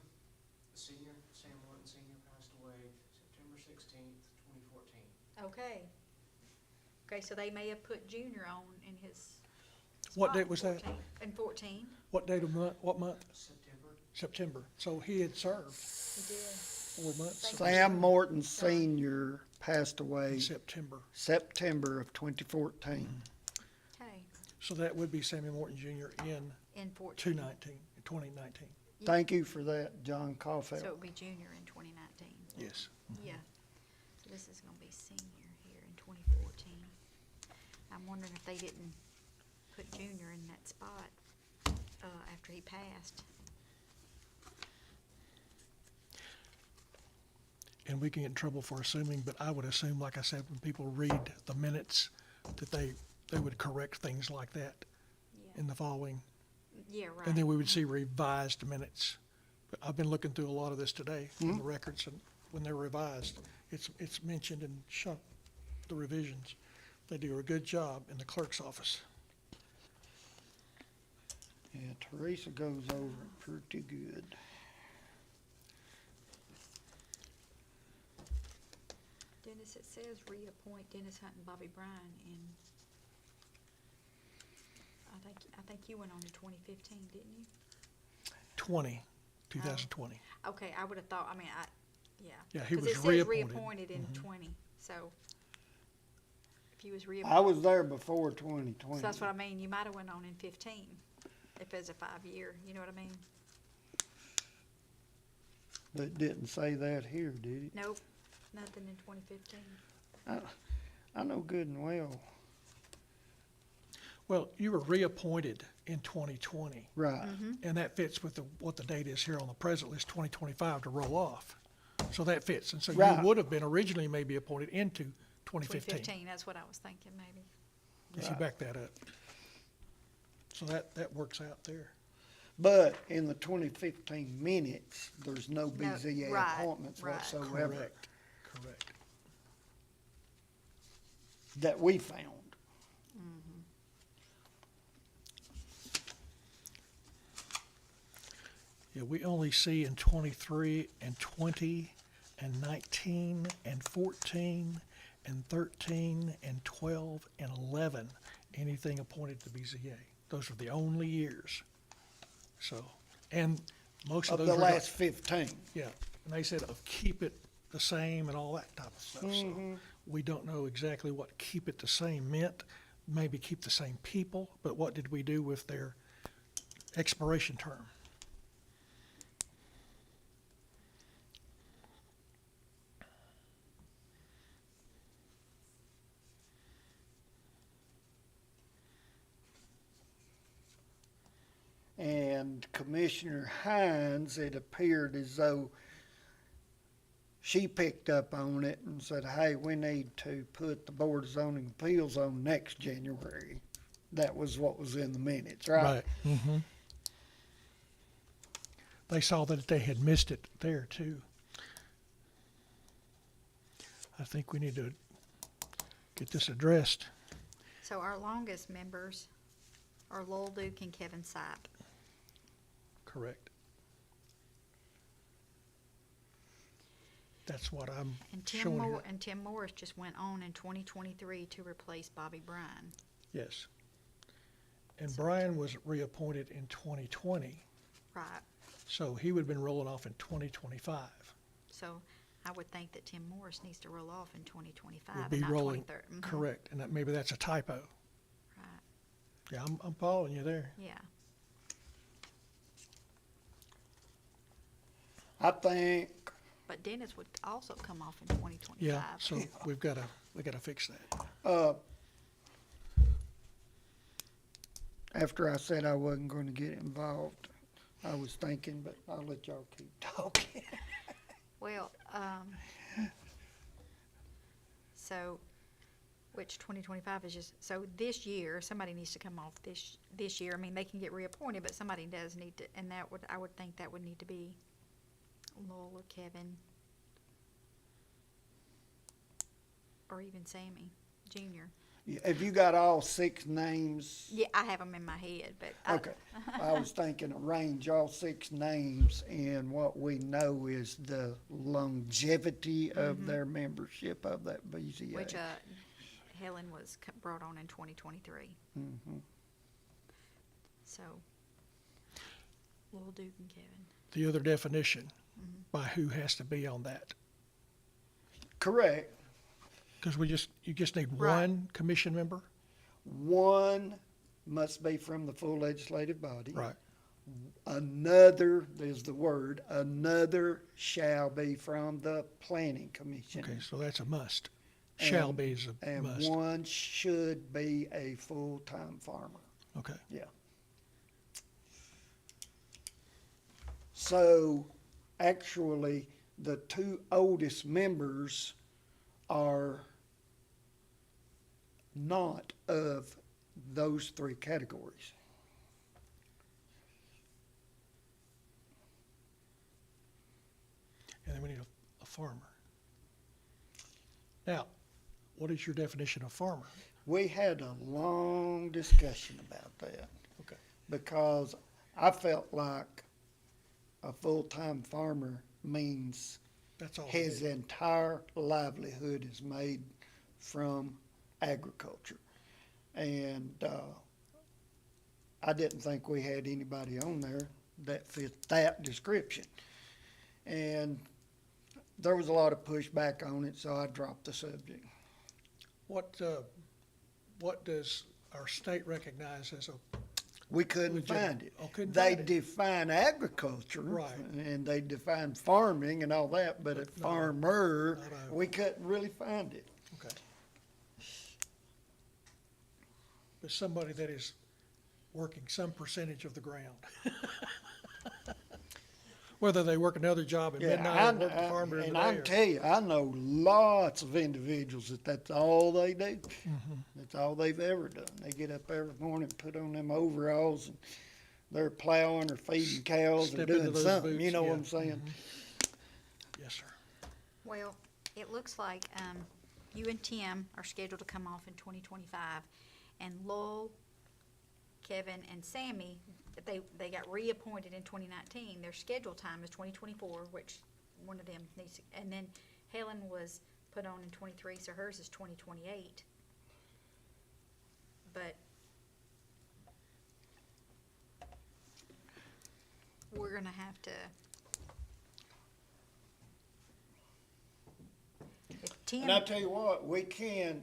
Sam Morton Senior passed away September 16th, 2014. Okay. Okay, so they may have put junior on in his. What spot date was that? 14 In 14. what date of month, what month? September. September. So he had served He did. 4 months. Thank Sam Morton Senior passed away In September. September of 2014. Okay, So that would be Sammy Morton Jr. in in 14. 2019. Thank you for that, John So Caulfield. it would be junior in 2019. Yes. Yeah. So this is gonna be senior here in 2014. I'm wondering if they didn't put junior in that spot, after he passed. And we can get in trouble for assuming, but I would assume, like I said, when people read the minutes, that they would correct things like that Yeah. in the following. Yeah, right. And then we would see revised minutes. But I've been looking through a lot of this today, in the records, and when they're revised, it's mentioned and shown, the revisions. They do a good job in the clerk's office. Yeah, Teresa goes over it pretty good. Dennis, it says reappoint Dennis Hunt and Bobby Bryan in, I think you went on to 2015, didn't you? 2020. Okay, I would have thought, yeah. Yeah, he 'Cause was it says reappointed. reappointed in 20, so if he was I reappointed, was there before 2020. so that's what I mean, you might have went on in 15, if it's a 5-year, you know what I mean? But didn't say that here, did it? Nope, nothing in 2015. I know good and well. Well, you were reappointed in 2020, Right. and that fits with what the date is here on the present list, 2025, to roll off. So that fits, and so you Right. would have been originally maybe appointed into 2015. 2015, that's what I was thinking, maybe. If you Right. back that up. So that works out there. But in the 2015 minutes, there's no No, BZA right, appointments right. whatsoever Correct, correct. that we found. Yeah, we only see in 23 and 20 and 19 and 14 and 13 and 12 and 11, anything appointed to BZA. Those are the only years. So, and most of Of those the are, last 15. yeah, and they said of keep it the same and all that type of stuff. So we don't know exactly what keep it the same meant. Maybe keep the same people, but what did we do with their expiration term? And Commissioner Hines, it appeared as though she picked up on it and said, hey, we need to put the Board of Zoning Appeals on next January. That was what was in the minutes, right? Mm-hmm. They saw that they had missed it there too. I think we need to get this addressed. So our longest members are Lowell Duke and Kevin Sipe. Correct. That's what I'm And Tim showing here. Tim Morris just went on in 2023 to replace Bobby Bryan. Yes. And So- Brian was reappointed in 2020, Right. so he would have been rolling off in 2025. So I would think that Tim Morris needs to roll off in 2025 Would and be not rolling, 2030. correct, and that, maybe that's a typo. Right. Yeah, I'm following you there. Yeah. I think, But Dennis would also come off in 2025. Yeah, so we gotta fix that. after I said I wasn't going to get involved, I was thinking, but I'll let y'all keep talking. Well, so, which 2025 is just, so this year, somebody needs to come off this year. I mean, they can get reappointed, but somebody does need to, and that would, I would think that would need to be Lowell or Kevin. Or even Sammy Jr. Have you got all 6 names? Yeah, I have them in my head, but. Okay, I was thinking arrange all 6 names, and what we know is the longevity of their membership of that BZA. Which, Helen was brought on in 2023. Mhm. So, Lil Duke and Kevin. The other definition, by who has to be on that? Correct. Because you just need Right. one commission member? One must be from the full legislative body. Right. Another, there's the word, another shall be from the planning commission. Okay, so that's a must. Shall And- be is a And must. one should be a full-time farmer. Okay. Yeah. So, actually, the 2 oldest members are not of those 3 categories. And then we need a farmer. Now, what is your definition of farmer? We had a long discussion about that. Okay. Because I felt like a full-time farmer means That's all. his entire livelihood is made from agriculture. And I didn't think we had anybody on there that fit that description. And there was a lot of pushback on it, so I dropped the subject. What does our state recognize as a, We couldn't Legitimate. find it. Oh, couldn't They find it. define agriculture. Right. And they define farming and all that, but a But not a- farmer, not a- we couldn't really find it. okay. But somebody that is working some percentage of the ground. Whether they work another job at midnight or work the farm during And the I day. can tell you, I know lots of individuals that's all they do. Mm-hmm. That's all they've ever done. They get up every morning, put on them overalls and they're plowing or feeding cows or Step into doing those something, you boots, know what yeah. I'm saying? Yes, sir. Well, it looks like, you and Tim are scheduled to come off in 2025, and Lowell, Kevin, and Sammy, they got reappointed in 2019. Their scheduled time is 2024, which one of them needs, and then Helen was put on in 23, so hers is 2028. But we're gonna have to, if Tim. And I tell you what, we can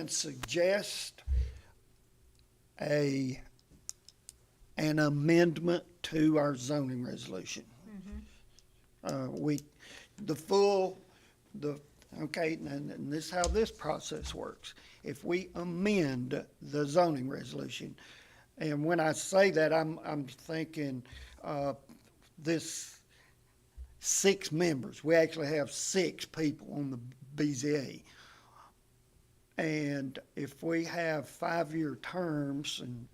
suggest an amendment to our zoning resolution. Okay, and this is how this process works. If we amend the zoning resolution, and when I say that, I'm thinking, this 6 members. We actually have 6 people on the BZA. And if we have 5-year terms and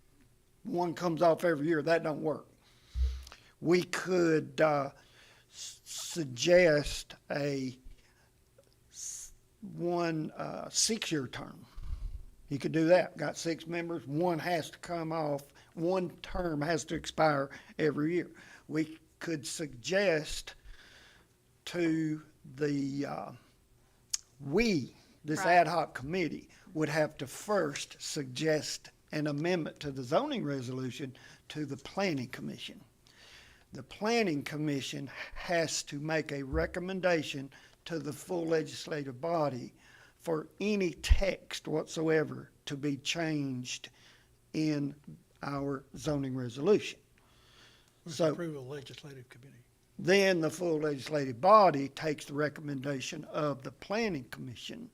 one comes off every year, that don't work. We could suggest a 6-year term. You could do that. Got 6 members, one has to come off, one term has to expire every year. We could suggest to the, this Right. ad hoc committee would have to first suggest an amendment to the zoning resolution to the planning commission. The planning commission has to make a recommendation to the full legislative body for any text whatsoever to be changed in our zoning resolution. With So- approval of legislative committee. Then the full legislative body takes the recommendation of the planning commission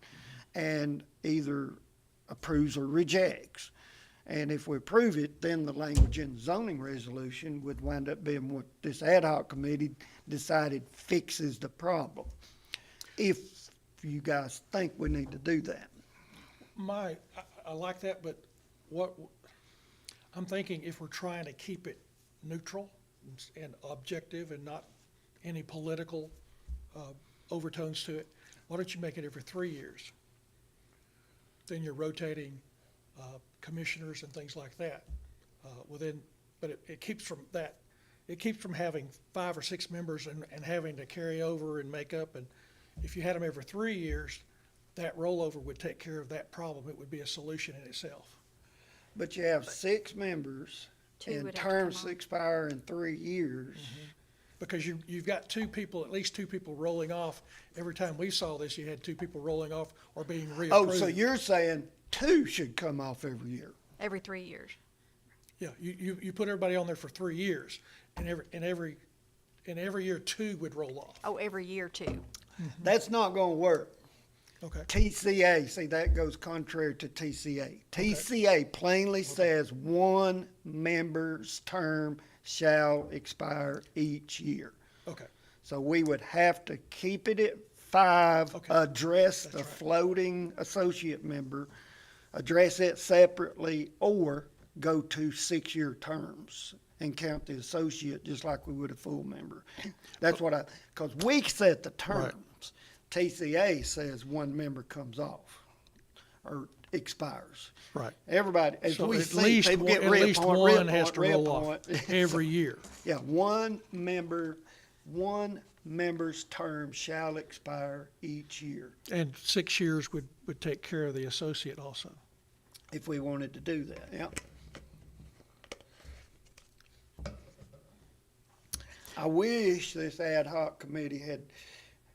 and either approves or rejects. And if we approve it, then the language in the zoning resolution would wind up being what this ad hoc committee decided fixes the problem. If you guys think we need to do that. I like that, but I'm thinking if we're trying to keep it neutral and objective and not any political overtones to it, why don't you make it every 3 years? Then you're rotating commissioners and things like that. But it keeps from having 5 or 6 members and having to carry over and make up. And if you had them every 3 years, that rollover would take care of that problem. It would be a solution in itself. But you have 6 members Two and would have to come terms on. expire in 3 years. Because you've got at least two people rolling off. Every time we saw this, you had 2 people rolling off or being reapproved. Oh, so you're saying 2 should come off every year? Every 3 years. Yeah, you put everybody on there for 3 years, and every year 2 would roll off. Oh, every year too. That's not gonna work. Okay, TCA, see, that goes contrary to TCA. TCA plainly says 1 member's term shall expire each year. okay, So we would have to keep it at 5, Okay. address That's the right. floating associate member, address it separately, or go to 6-year terms and count the associate just like we would a full member. That's what because we set the terms. TCA says 1 member comes off or expires. right. Everybody, as So we at see, least people get at least reappointed, one has to roll off reappoint. every year. Yeah, 1 member's term shall expire each year, And 6 years would take care of the associate also. if we wanted to do that, yeah. I wish this ad hoc committee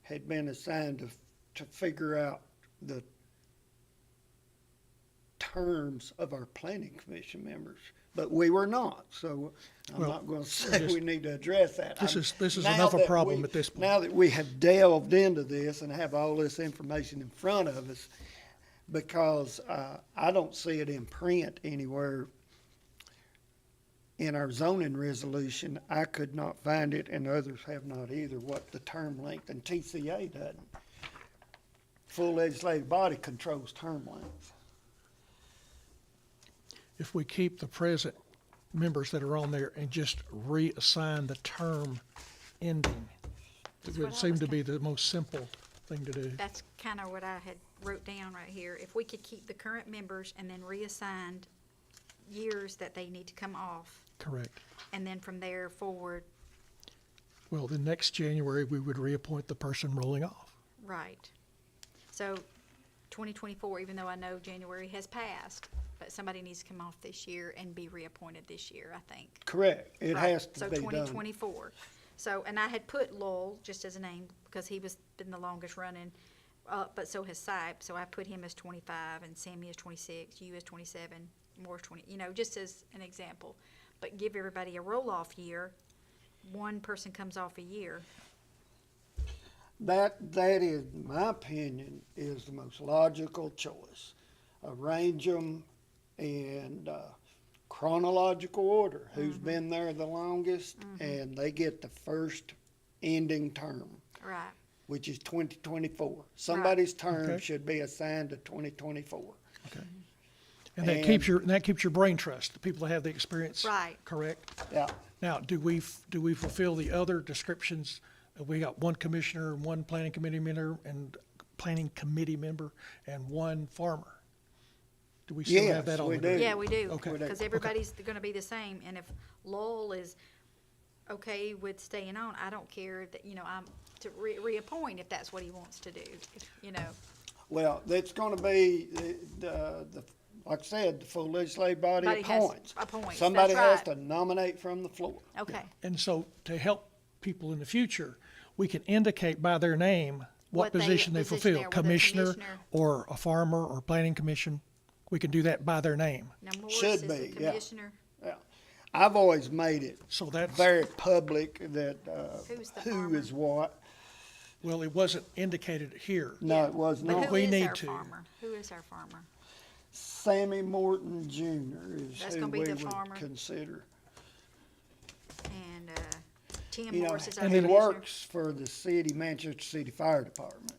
had been assigned to figure out the terms of our planning commission members, but we were not, so I'm Well, not gonna say just- we need to address that. This is Now enough a that problem we- at this point. Now that we have delved into this and have all this information in front of us, because I don't see it in print anywhere in our zoning resolution. I could not find it, and others have not either, what the term length, and TCA doesn't. Full legislative body controls term length. if we keep the present members that are on there and just reassign the term ending. It That's would what I seem was to be the most simple thing to do. That's kind of what I had wrote down right here. If we could keep the current members and then reassigned years that they need to come off, Correct. and then from there forward, Well, then next January, we would reappoint the person rolling off. right. So 2024, even though I know January has passed, but somebody needs to come off this year and be reappointed this year, I think. Correct, it Right. has to So be done. 2024. So, and I had put Lowell just as a name because he was, been the longest running, but so has Sipe. So I put him as 25 and Sammy as 26, you as 27, Moore's 20, just as an example. But give everybody a roll-off year. One person comes off a year. That is, in my opinion, is the most logical choice. Arrange them in chronological order, who's been there the longest, and they get the first ending term, Right. which is 2024. Somebody's term Okay. should be assigned to 2024. Okay. And that keeps your brain trust, the people that have the experience. Right. Correct? Yeah, Now, do we fulfill the other descriptions? We got one commissioner, one planning committee member, and one farmer. Do we still have that Yes, on we there? do. Yeah, we do. Okay. We do. Because everybody's gonna be the same, and if Lowell is okay with staying on, I don't care that, I'm to reappoint if that's what he wants to do, well, that's gonna be the like I said, the full legislative body Body has- appoints. appoints, Somebody that's has right. to nominate from the floor. Okay. And so to help people in the future, we can indicate by their name what position they fulfill, are, whether commissioner or a farmer or planning commission. We can do that by their name. Now Morris Should is the be, yeah. commissioner. Yeah, I've always made it So that's, very public that, Who's the who farmer? is what. well, it wasn't indicated here. No, it was But not. who We is need our to. farmer? Who is our farmer? Sammy Morton Jr. is That's who gonna be we the would farmer. consider. And, Tim You know, Morris is our he commissioner. works for the Manchester City Fire Department.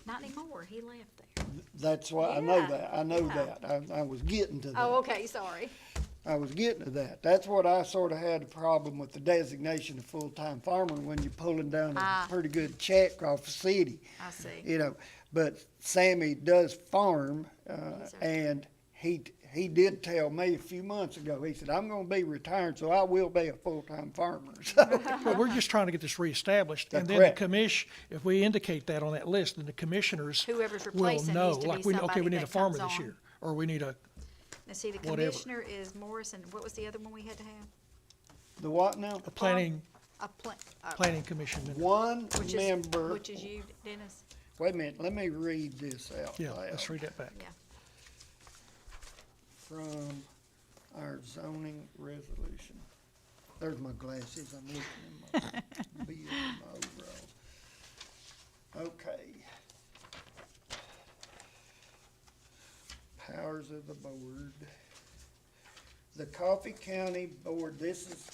Not anymore, he left there. That's why, I know Yeah, that, I know yeah. that. I was getting to that. Oh, okay, sorry. I was getting to that. That's what I sort of had a problem with the designation of full-time farmer when you're pulling down a Ah. pretty good check off the city. I see. But Sammy does farm, He's a- and he did tell me a few months ago, he said, I'm gonna be retired, so I will be a full-time farmer. So, Well, we're just trying to get this reestablished. And That's then the correct. if we indicate that on that list, then the commissioners Whoever's will replacing know. needs to be Like, okay, somebody we need a that farmer comes this on. year, or we need a, Now, see, the Whatever. commissioner is Morris, and what was the other one we had to have? the what now? a planning Planning commission member. One Which is, member, which is you, Dennis? wait a minute, let me read this out Yeah, loud. let's read that back. Yeah. From our zoning resolution. There's my glasses, I'm looking in my beard and my overall. Okay. Powers of the board. The Coffee County Board, this is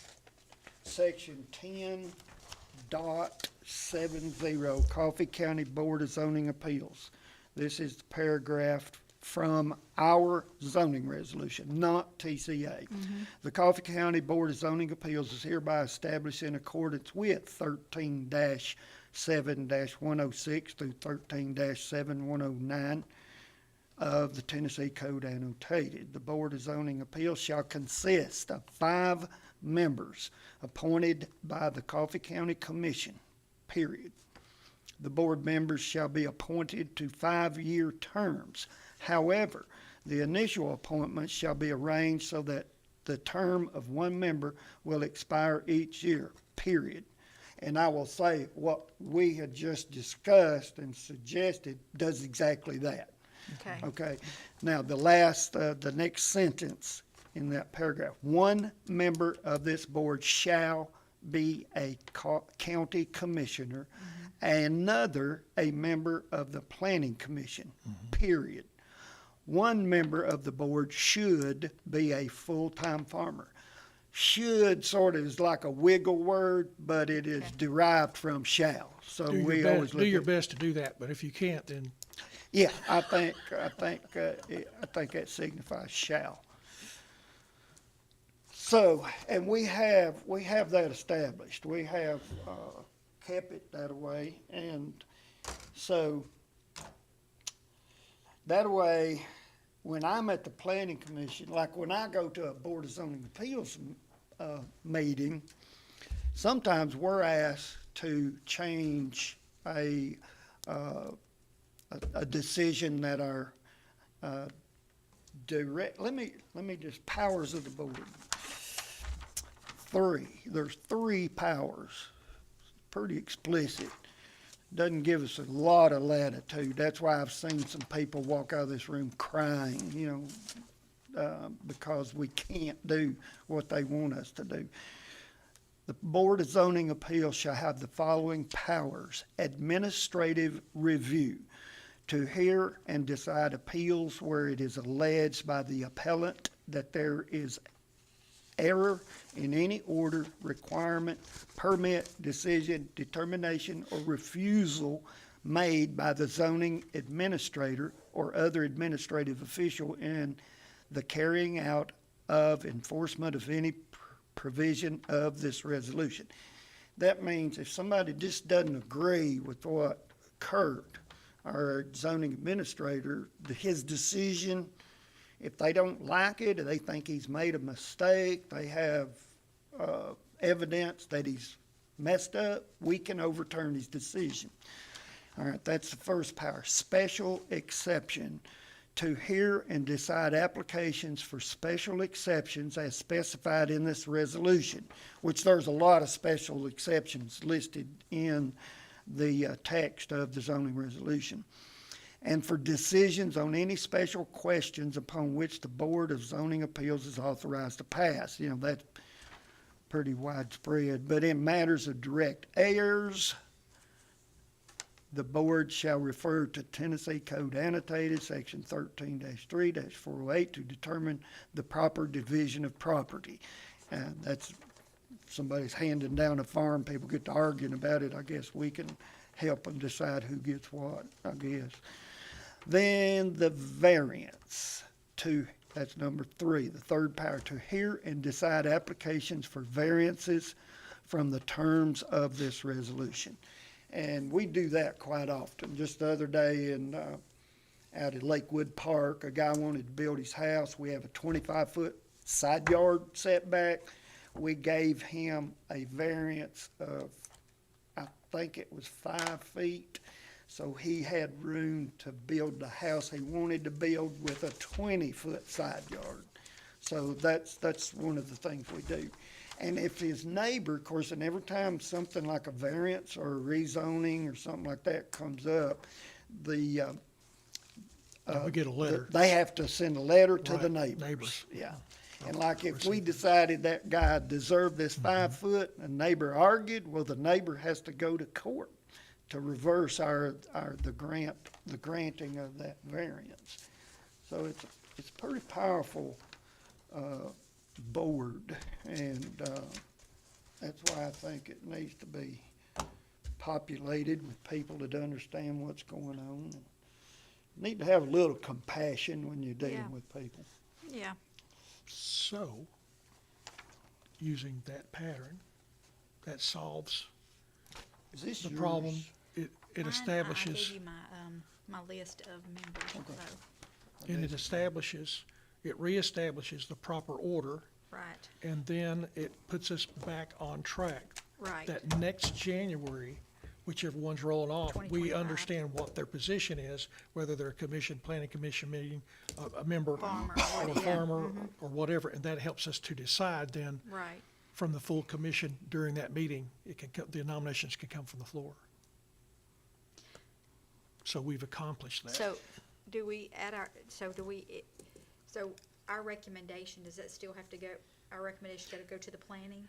section 10.70, Coffee County Board of Zoning Appeals. This is the paragraph from our zoning resolution, not TCA. The Coffee County Board of Zoning Appeals is hereby established in accordance with 13-7-106 through 13-7109 of the Tennessee Code annotated. The Board of Zoning Appeals shall consist of 5 members appointed by the Coffee County Commission, period. The board members shall be appointed to 5-year terms. However, the initial appointments shall be arranged so that the term of one member will expire each year, period. And I will say what we had just discussed and suggested does exactly that. Okay. Okay, now the next sentence in that paragraph, one member of this board shall be a county commissioner, another a member of the planning commission, period. One member of the board should be a full-time farmer. Should sort of is like a wiggle word, but it is Okay. derived from shall. So Do we your always best, look do your at, best to do that, but if you can't, then yeah, I think that signifies shall. So, and we have that established. We have, kept it that way. And so, that way, when I'm at the planning commission, like when I go to a Board of Zoning Appeals, meeting, sometimes we're asked to change a decision that our, let me just, powers of the board. There's three powers, pretty explicit. Doesn't give us a lot of latitude. That's why I've seen some people walk out of this room crying, because we can't do what they want us to do. The Board of Zoning Appeals shall have the following powers: administrative review, to hear and decide appeals where it is alleged by the appellant that there is error in any order, requirement, permit, decision, determination, or refusal made by the zoning administrator or other administrative official in the carrying out of enforcement of any provision of this resolution. That means if somebody just doesn't agree with what occurred, our zoning administrator, his decision, if they don't like it or they think he's made a mistake, they have evidence that he's messed up, we can overturn his decision. All right, that's the first power. Special exception, to hear and decide applications for special exceptions as specified in this resolution, which there's a lot of special exceptions listed in the text of the zoning resolution. And for decisions on any special questions upon which the Board of Zoning Appeals is authorized to pass. That's pretty widespread. But in matters of direct heirs, the board shall refer to Tennessee Code Annotated, Section 13-3-408, to determine the proper division of property. And that's, somebody's handing down a farm, people get to arguing about it, I guess we can help them decide who gets what, I guess. Then the variance, that's number 3, the third power, to hear and decide applications for variances from the terms of this resolution. And we do that quite often. Just the other day out at Lakewood Park, a guy wanted to build his house. We have a 25-foot side yard setback. We gave him a variance of, I think it was 5 feet. So he had room to build the house he wanted to build with a 20-foot side yard. So that's one of the things we do. And if his neighbor, of course, and every time something like a variance or a rezoning or something like that comes up, We get a letter. they have to send a letter to the Right, neighbors. Yeah. And Oh, like if we received. decided that guy deserved this 5 foot, and the neighbor argued, well, the neighbor has to go to court to reverse the granting of that variance. So it's a pretty powerful board, and that's why I think it needs to be populated with people that understand what's going on. And need to have a little compassion when you're dealing Yeah. with people. Yeah. So, using that pattern, that solves Is this the yours? problem. It I establishes, gave you my list of members, Okay. so, and it reestablishes the proper order, right, and then it puts us back on track. right. That next January, whichever one's rolling off, we 2025. understand what their position is, whether they're a commission, planning commission meeting, a member, Farmer, or a yeah, farmer, or whatever, and that helps us to decide then Right. from the full commission during that meeting, the nominations can come from the floor. So we've accomplished that. So, do we, so our recommendation, does that still have to go, our recommendation gotta go to the planning?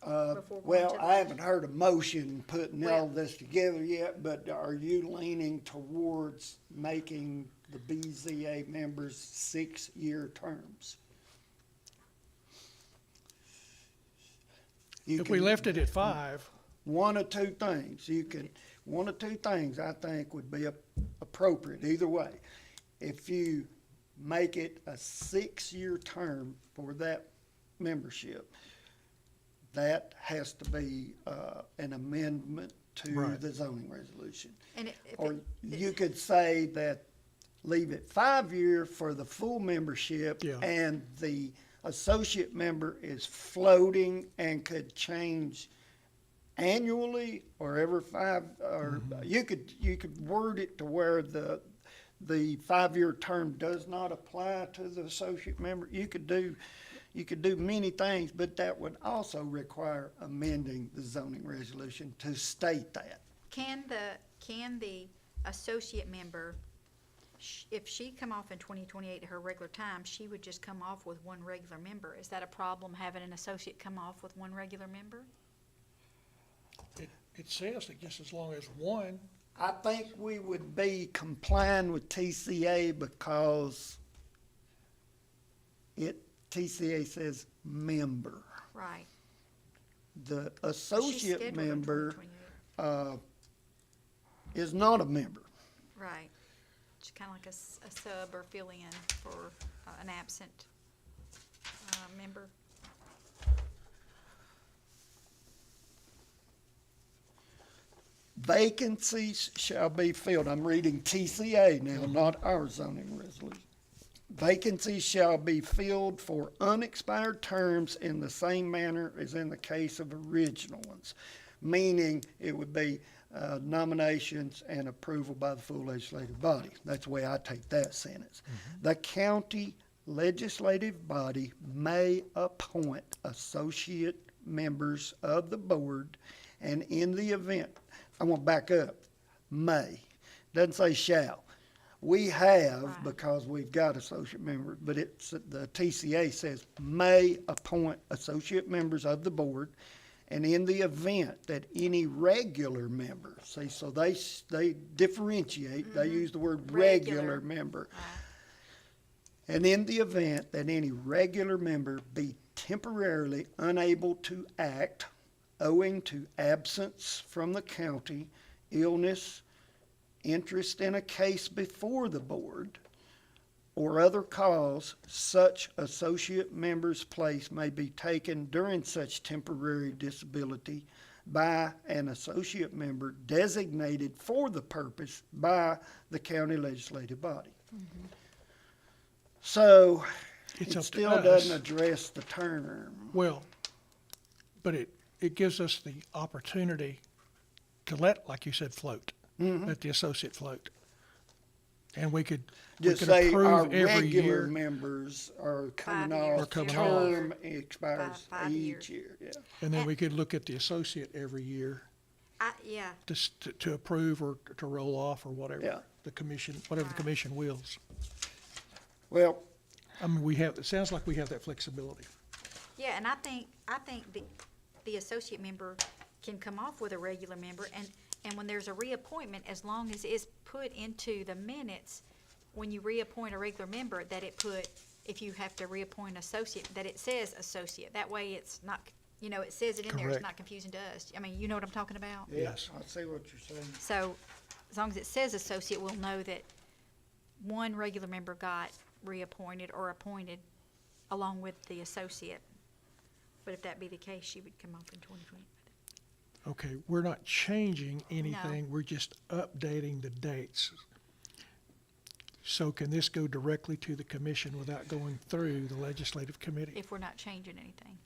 Before going Well, to the- I haven't heard a motion putting all Well- this together yet, but are you leaning towards making the BZA members 6-year terms? You If we can- left it at 5, One of two things, one of two things I think would be appropriate, either way. If you make it a 6-year term for that membership, that has to be, an amendment to Right. the zoning resolution. And Or you could say that, leave it 5 year for the full membership. Yeah. And the associate member is floating and could change annually or every or you could word it to where the 5 year term does not apply to the associate member. You could do many things, but that would also require amending the zoning resolution to state that. can the associate member, if she come off in 2028 at her regular time, she would just come off with one regular member? Is that a problem, having an associate come off with one regular member? It says that just as long as one, I think we would be complying with TCA because TCA says member. Right. The But she's associate scheduled in member 2028. is not a member. Right. It's kind of like a sub or fill-in for an absent member. Vacancies shall be filled. I'm reading TCA now, not our zoning resolution. Vacancies shall be filled for unexpired terms in the same manner as in the case of original ones, meaning it would be nominations and approval by the full legislative body. That's the way I take that sentence. The county legislative body may appoint associate members of the board, and in the event, I want to back up, may, doesn't say shall. We have, Right. because we've got associate members, but the TCA says may appoint associate members of the board, and in the event that any regular member, see, so they differentiate, they use the word Regular. regular member. Right. And in the event that any regular member be temporarily unable to act owing to absence from the county, illness, interest in a case before the board, or other cause, such associate member's place may be taken during such temporary disability by an associate member designated for the purpose by the county legislative body. So it's it up to still us. doesn't address the term. Well, but it gives us the opportunity to let, like you said, float, let the associate float. And we could Just say our approve every regular year. members are coming 5 years. off, Are coming term expires 5 each years. year, yeah. And then we could look at the associate every year Yeah, to approve or to roll off or whatever. Yeah. The commission, whatever the Right. commission wills. Well, I mean, it sounds like we have that flexibility. yeah, and I think the associate member can come off with a regular member, and when there's a reappointment, as long as it's put into the minutes, when you reappoint a regular member, that if you have to reappoint associate, that it says associate. That way it's not, it says it in there, it's Correct. not confusing to us. I mean, you know what I'm talking about? yeah, Yes. I see what you're saying. So, as long as it says associate, we'll know that one regular member got reappointed or appointed along with the associate. But if that be the case, she would come off in 2020. Okay, we're not changing anything, we're just updating the dates. So can this go directly to the commission without going through the legislative committee? If we're not changing anything.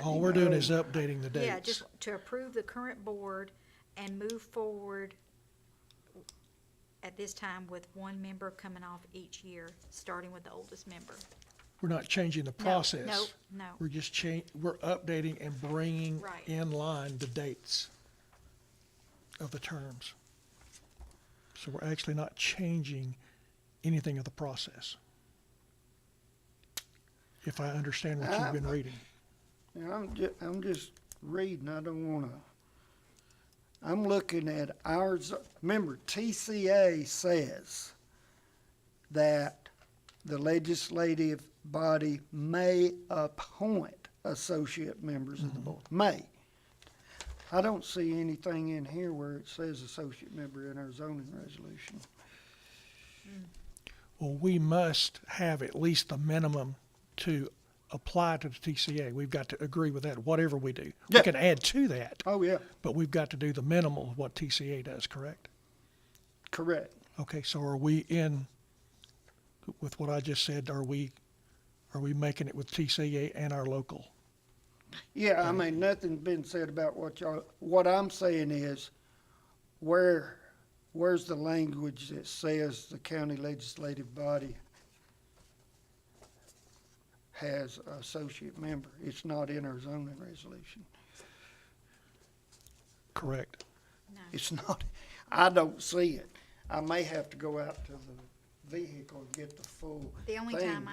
All we're doing is updating the dates. Yeah, just to approve the current board and move forward at this time with one member coming off each year, starting with the oldest member. We're not changing the No, process. No, We're just we're updating and bringing Right. in line the dates of the terms. So we're actually not changing anything of the process. If I understand what you've been reading. And I'm just reading, I don't wanna, I'm looking at ours, remember, TCA says that the legislative body may appoint associate members of the board, may. I don't see anything in here where it says associate member in our zoning resolution. Well, we must have at least the minimum to apply to the TCA. We've got to agree with that, whatever we do. Yeah. We can add to that, Oh, yeah, but we've got to do the minimal of what TCA does, correct? correct. Okay, so are we in, with what I just said, are we making it with TCA and our local? Yeah, I mean, nothing's been said about what I'm saying is, where's the language that says the county legislative body has an associate member? It's not in our zoning resolution. Correct. No. It's not, I don't see it. I may have to go out to the vehicle and get the full The only thing, time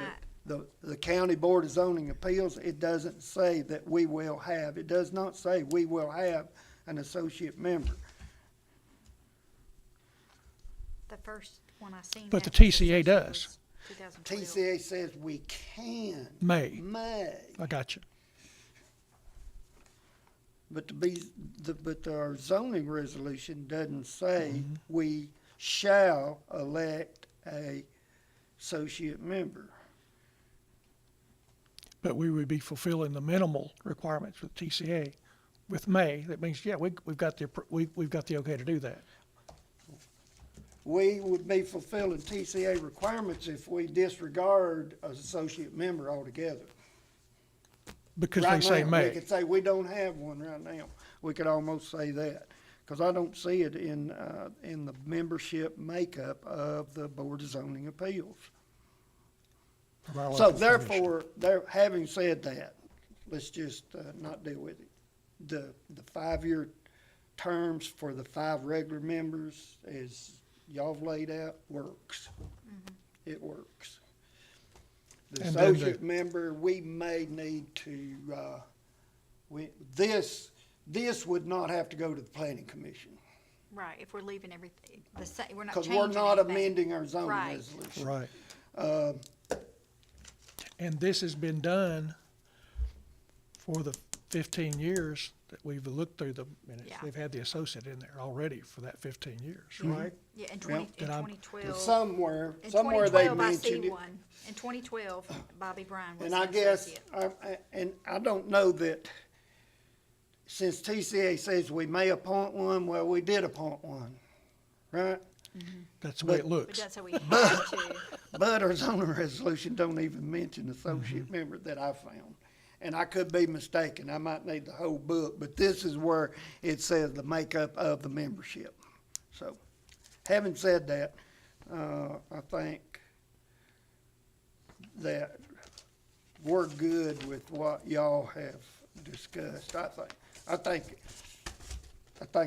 but the County Board of Zoning Appeals, it doesn't say that we will have, it does not say we will have an associate member. The first one I seen. But the that was TCA does. 2012. TCA says we can. May. May. I got you. But our zoning resolution doesn't say we shall elect a associate member. But we would be fulfilling the minimal requirements with TCA. With May, that means, yeah, we've got the okay to do that. We would be fulfilling TCA requirements if we disregard an associate member altogether. Because they Right say now, we May. could say we don't have one right now. We could almost say that, because I don't see it in the membership makeup of the Board of Zoning Appeals. of our So local commission. therefore, having said that, let's just not deal with it. The 5-year terms for the 5 regular members, as y'all have laid out, works. It works. The And then associate member, we may need to, this would not have to go to the planning commission, Right, if we're leaving everything the same, we're not because changing we're not anything. amending our zoning Right. resolution. Right. Uh, And this has been done for the 15 years that we've looked through the minutes. Yeah. They've had the associate in there already for that 15 years, Mm-hmm. right? Yeah, in Did I- 2012. Somewhere In they 2012, I see mentioned it. one. In 2012, Bobby Bryan was And an I guess, associate. and I don't know that, since TCA says we may appoint one, well, we did appoint one, right? That's the way But- it But looks. that's how we have to. But our zoning resolution don't even mention associate member that I found. And I could be mistaken, I might need the whole book, but this is where it says the makeup of the membership. So, having said that, I think that we're good with what y'all have discussed, I think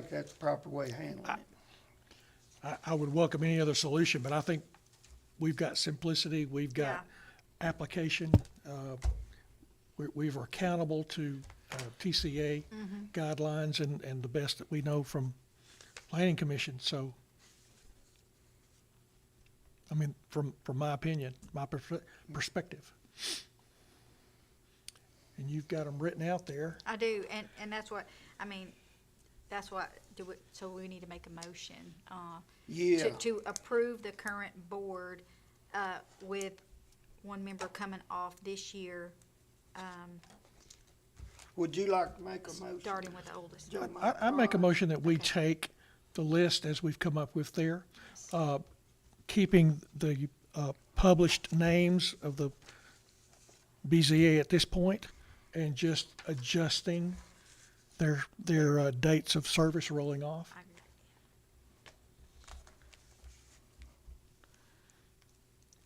that's the proper way of handling it. I would welcome any other solution, but I think we've got simplicity, we've got application, we're accountable to TCA guidelines and the best that we know from planning commission, so, I mean, from my opinion, my perspective. And you've got them written out there. I do, and that's what, I mean, that's what, so we need to make a motion, Yeah. to approve the current board, with one member coming off this year, Would you like to make a motion? starting with the oldest. Joe? I make a motion that we take the list as we've come up with there, keeping the published names of the BZA at this point, and just adjusting their dates of service rolling off. I agree.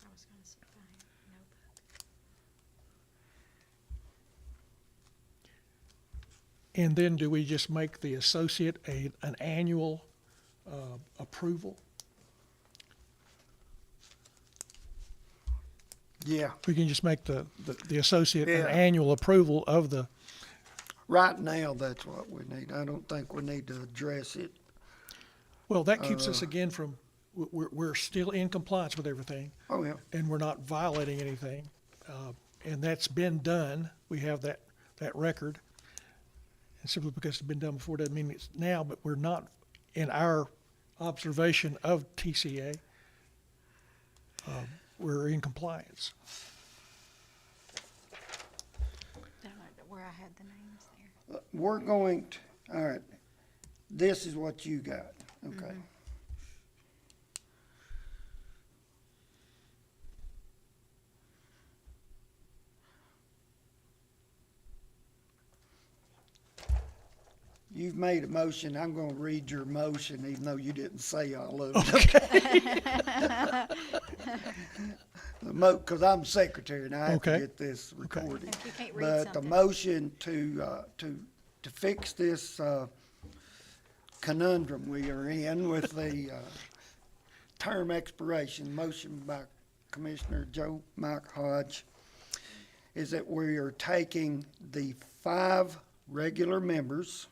I was gonna say, notebook. And then do we just make the associate an annual approval? Yeah, We can just make the associate an Yeah. annual approval of the, right now, that's what we need. I don't think we need to address it. well, that keeps us again from, we're still in compliance with everything, Oh, yeah. and we're not violating anything. And that's been done. We have that record. And simply because it's been done before doesn't mean it's now, but we're not, in our observation of TCA, we're in compliance. where I had the names there. We're going to, all right, this is what you got, okay? You've made a motion, I'm gonna read your motion, even though you didn't say all of it. Cause I'm secretary and I have to Okay. get this recorded. If you can't read But the something. motion to fix this, conundrum we are in with the, term expiration, motion by Commissioner Joe Mike Hodge, is that we are taking the 5 regular members,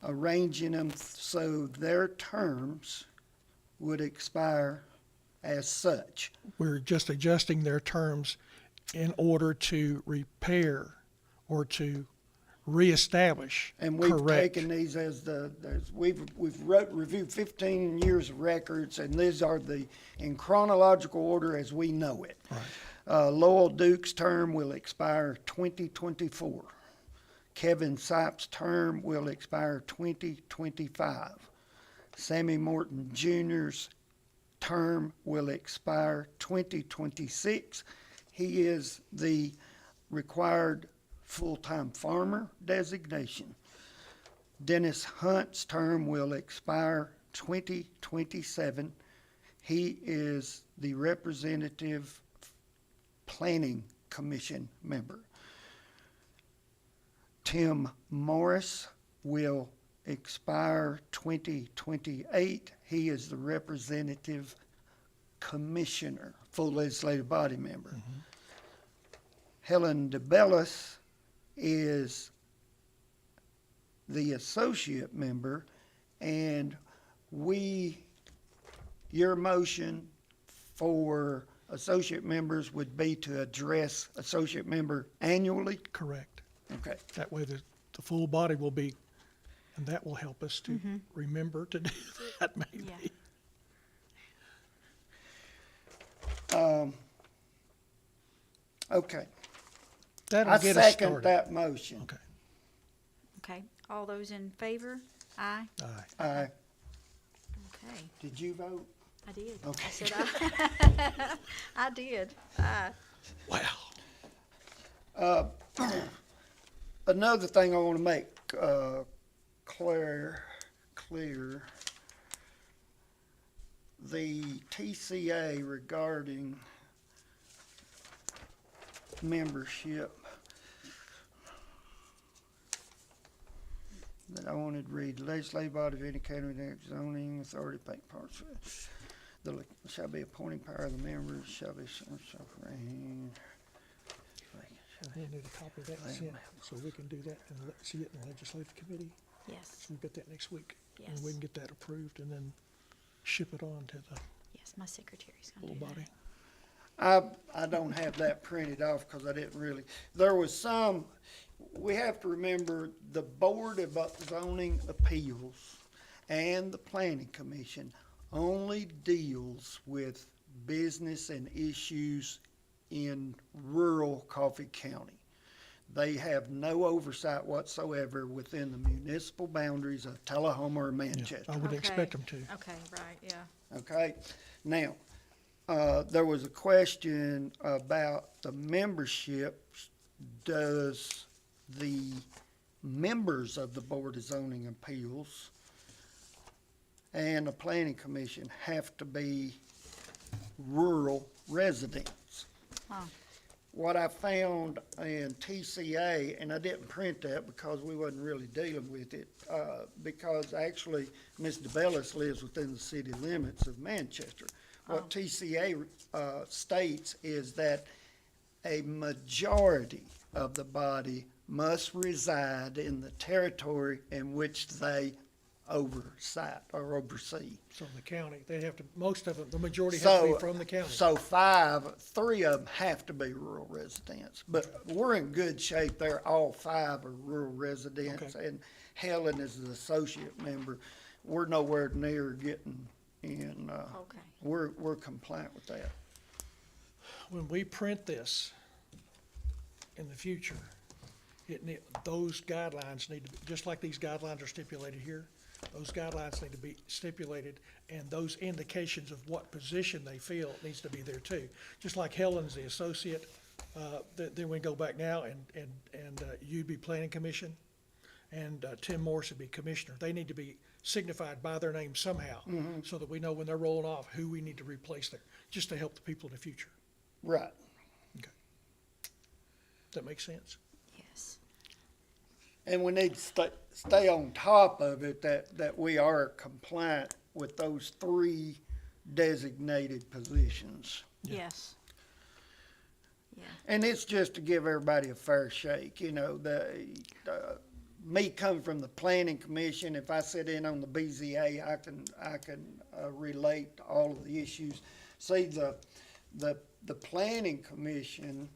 arranging them so their terms would expire as such. We're just adjusting their terms in order to repair or to reestablish. And we've Correct. taken these as we've reviewed 15 years of records, and these are in chronological order as we know it. Right. Lowell Duke's term will expire 2024. Kevin Sipes' term will expire 2025. Sammy Morton Jr.'s term will expire 2026. He is the required full-time farmer designation. Dennis Hunt's term will expire 2027. He is the representative planning commission member. Tim Morris will expire 2028. He is the representative commissioner, full legislative body member. Helen DeBellis is the associate member, and your motion for associate members would be to address associate member annually? Correct. Okay. That way the full body will be, and that will help us to remember to do that maybe. Yeah. Okay. That'll I get us second started. that motion. Okay. Okay, all those in favor? Aye. Aye. Aye. Okay, Did you vote? I did. Okay. I said aye. I did. Aye. Wow. Another thing I want to make clear, the TCA regarding membership that I wanted to read. Legislative body of any county with zoning authority take parts of it. Shall be appointing power of the members, shall be We'll need a copy of that and send, so we can do that and see it in the legislative committee. Yes, So we'll get that next week. yes, And we can get that approved and then ship it on to the yes, my secretary's gonna full do body. that. I don't have that printed off because I didn't really, there was some, we have to remember the Board of Zoning Appeals and the Planning Commission only deals with business and issues in rural Coffee County. They have no oversight whatsoever within the municipal boundaries of Tullahoma or Yeah, Manchester. I would Okay. expect them to. Okay, right, yeah. Okay, now, there was a question about the membership. Does the members of the Board of Zoning Appeals and the Planning Commission have to be rural residents? Huh. What I found in TCA, and I didn't print that because we wasn't really dealing with it, because actually Ms. DeBellis lives within the city limits of Manchester. What TCA states is that a majority of the body must reside in the territory in which they oversight or oversee. So the county, they have to, most of them, the majority have to be So- from the county. So 3 of them have to be rural residents, but we're in good shape there. All 5 are rural residents, Okay. and Helen is the associate member. We're nowhere near getting in, Okay, we're compliant with that. When we print this in the future, those guidelines need to be, just like these guidelines are stipulated here, those guidelines need to be stipulated, and those indications of what position they feel needs to be there too. Just like Helen's the associate, then we go back now, and you'd be planning commission, and Tim Morris would be commissioner. They need to be signified by their name somehow, so that we know when they're rolling off who we need to replace there, just to help the people in the future. Right. Okay. Does that make sense? Yes. And we need to stay on top of it, that we are compliant with those 3 designated positions. Yeah. Yes. Yeah. And it's just to give everybody a fair shake, you know, me coming from the planning commission, if I sit in on the BZA, I can relate all of the issues. See, the planning commission,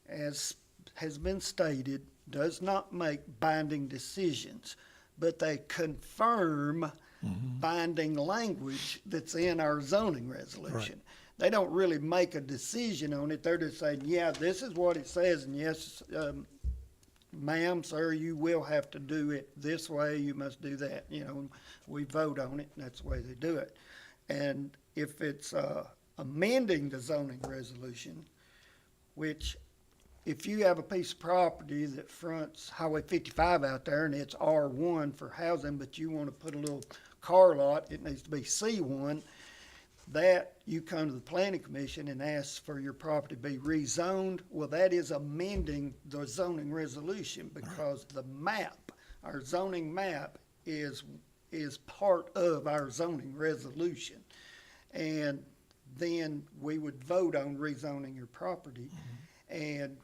as has been stated, does not make binding decisions, but they confirm binding language that's in our zoning resolution. They don't really make a decision on it. They're just saying, yeah, this is what it says, and yes, ma'am, sir, you will have to do it this way, you must do that. You know, we vote on it, and that's the way they do it. And if it's amending the zoning resolution, which if you have a piece of property that fronts Highway 55 out there and it's R1 for housing, but you want to put a little car lot, it needs to be C1, that you come to the planning commission and ask for your property to be rezoned. Well, that is amending the zoning resolution, because the map, our zoning map is part of our zoning resolution. And then we would vote on rezoning your property. And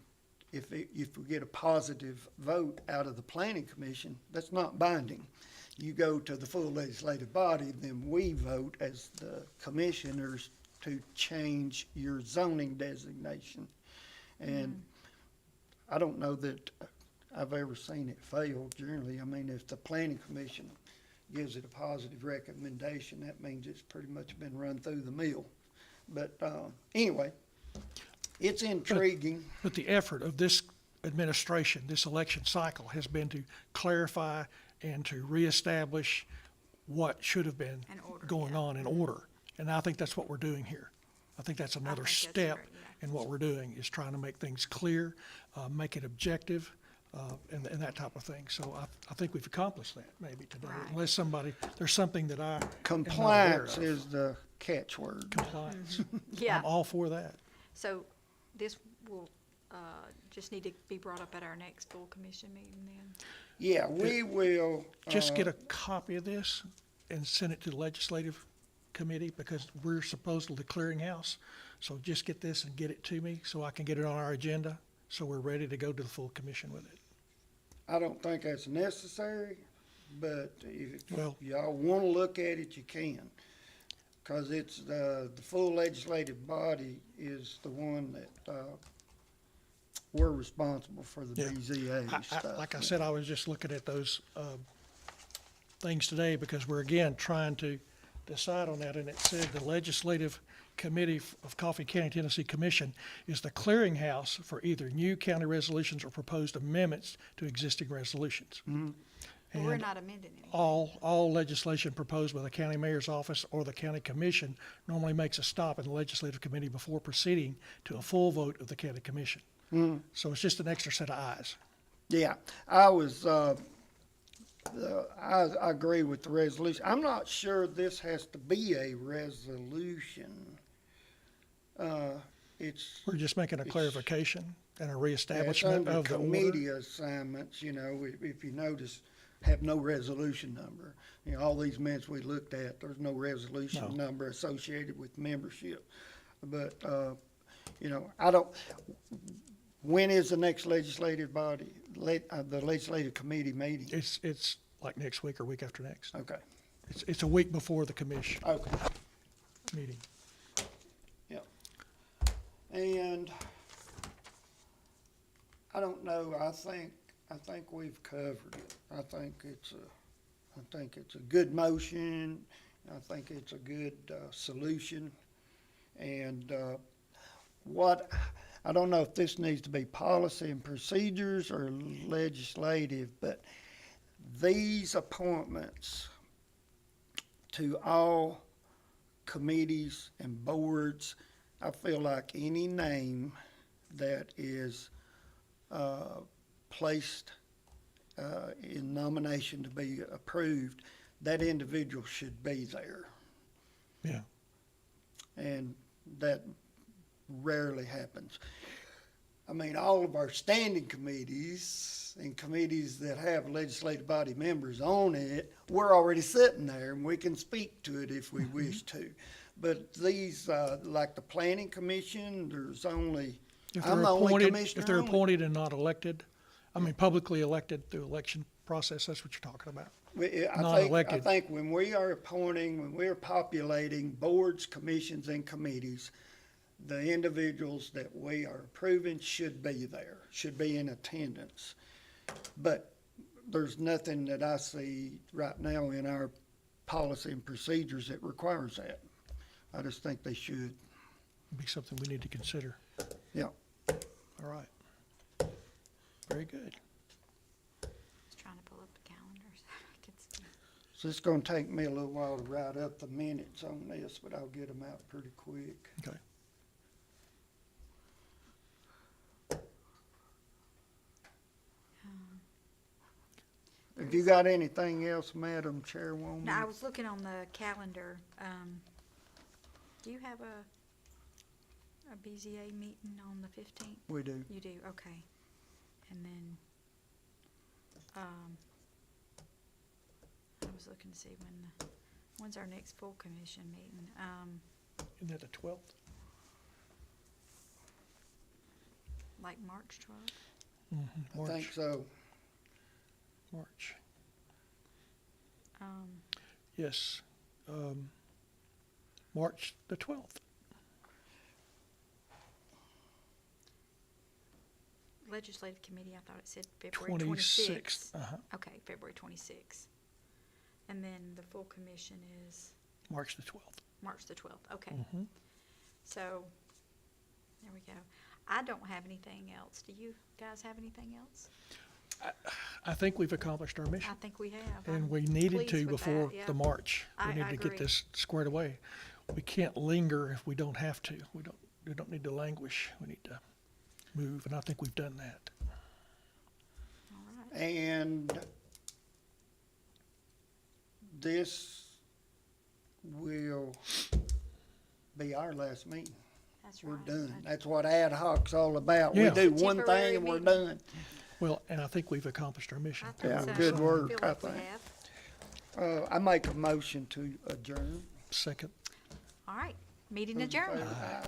if we get a positive vote out of the planning commission, that's not binding. You go to the full legislative body, then we vote as the commissioners to change your zoning designation. And I don't know that I've ever seen it fail generally. I mean, if the planning commission gives it a positive recommendation, that means it's pretty much been run through the mill. But anyway, it's intriguing. But the effort of this administration, this election cycle, has been to clarify and to reestablish what should have been In order, going yeah. on in order. And I think that's what we're doing here. I think that's another think that's step great, yeah. in what we're doing, is trying to make things clear, make it objective, and that type of thing. So I think we've accomplished that maybe today, Right. unless there's something that I am not aware Compliance of. is the catchword. Compliance. Yeah. I'm all for that. So this will just need to be brought up at our next full commission meeting then? Yeah, we will. Just get a copy of this and send it to the legislative committee, because we're supposedly the clearinghouse. So just get this and get it to me so I can get it on our agenda, so we're ready to go to the full commission with it. I don't think that's necessary, but if Well- y'all want to look at it, you can. Because it's the full legislative body is the one that we're responsible for the Yeah. BZA stuff. Like I said, I was just looking at those things today, because we're again trying to decide on that, and it said the Legislative Committee of Coffee County, Tennessee Commission is the clearinghouse for either new county resolutions or proposed amendments to existing resolutions. Well, we're And not amending anything. all legislation proposed by the county mayor's office or the county commission normally makes a stop in the legislative committee before proceeding to a full vote of the county commission. So it's just an extra set of eyes. Yeah, I was, I agree with the resolution. I'm not sure this has to be a resolution. It's, We're just making a clarification and a it's reestablishment under of the order. committee assignments, you know, if you notice, have no resolution number. You know, all these minutes we looked at, there's no resolution No. number associated with membership. But, you know, I don't, when is the next legislative body, the legislative committee meeting? It's like next week or week after next. Okay, It's a week before the commission okay. meeting. Yep. And I don't know, I think we've covered it. I think it's a good motion. I think it's a good solution. And what I don't know if this needs to be policy and procedures or legislative, but these appointments to all committees and boards, I feel like any name that is placed in nomination to be approved, that individual should be there. Yeah. And that rarely happens. I mean, all of our standing committees and committees that have legislative body members on it, we're already sitting there and we can speak to it if we wish to. But these, like the planning commission, there's only, If I'm they're the only appointed, commissioner if they're on it. appointed and not elected, I mean, publicly elected through election process, that's what you're talking about. I Non-elected. think when we are appointing, when we're populating boards, commissions, and committees, the individuals that we are approving should be there, should be in attendance. But there's nothing that I see right now in our policy and procedures that requires that. I just think they should. Be something we need to consider. Yeah. All right. Very good. Just trying to pull up the calendar so I can see. So it's gonna take me a little while to write up the minutes on this, but I'll get them out pretty quick. Okay. Have you got anything else, Madam Chairwoman? Now, I was looking on the calendar, do you have a BZA meeting on the 15th? We do. You do, okay. And then, I was looking to see when's our next full commission meeting? Isn't that the 12th? Like March 12th? I think so. March. Um, Yes. March the 12th. Legislative committee, I thought it said February 26th. Okay, February 26th. And then the full commission is March the 12th. March the 12th, okay. Mhm. So, there we go. I don't have anything else. Do you guys have anything else? I think we've accomplished our I mission. think we have. And I'm we needed pleased to with before that, yeah. the March. I We need to agree. get this squared away. We can't linger if we don't have to. We don't need to languish. We need to move, and I think we've done that. All right. And this will be our last meeting. That's We're right. done. That's what ad hoc's all about. Yeah. We do one Temporary thing and we're meeting. done. Well, and I think we've accomplished our mission. I think Yeah, so. good I work, feel I like we think. have. I make a motion to adjourn. Second. All right, meeting Those in adjourned. favor? Aye.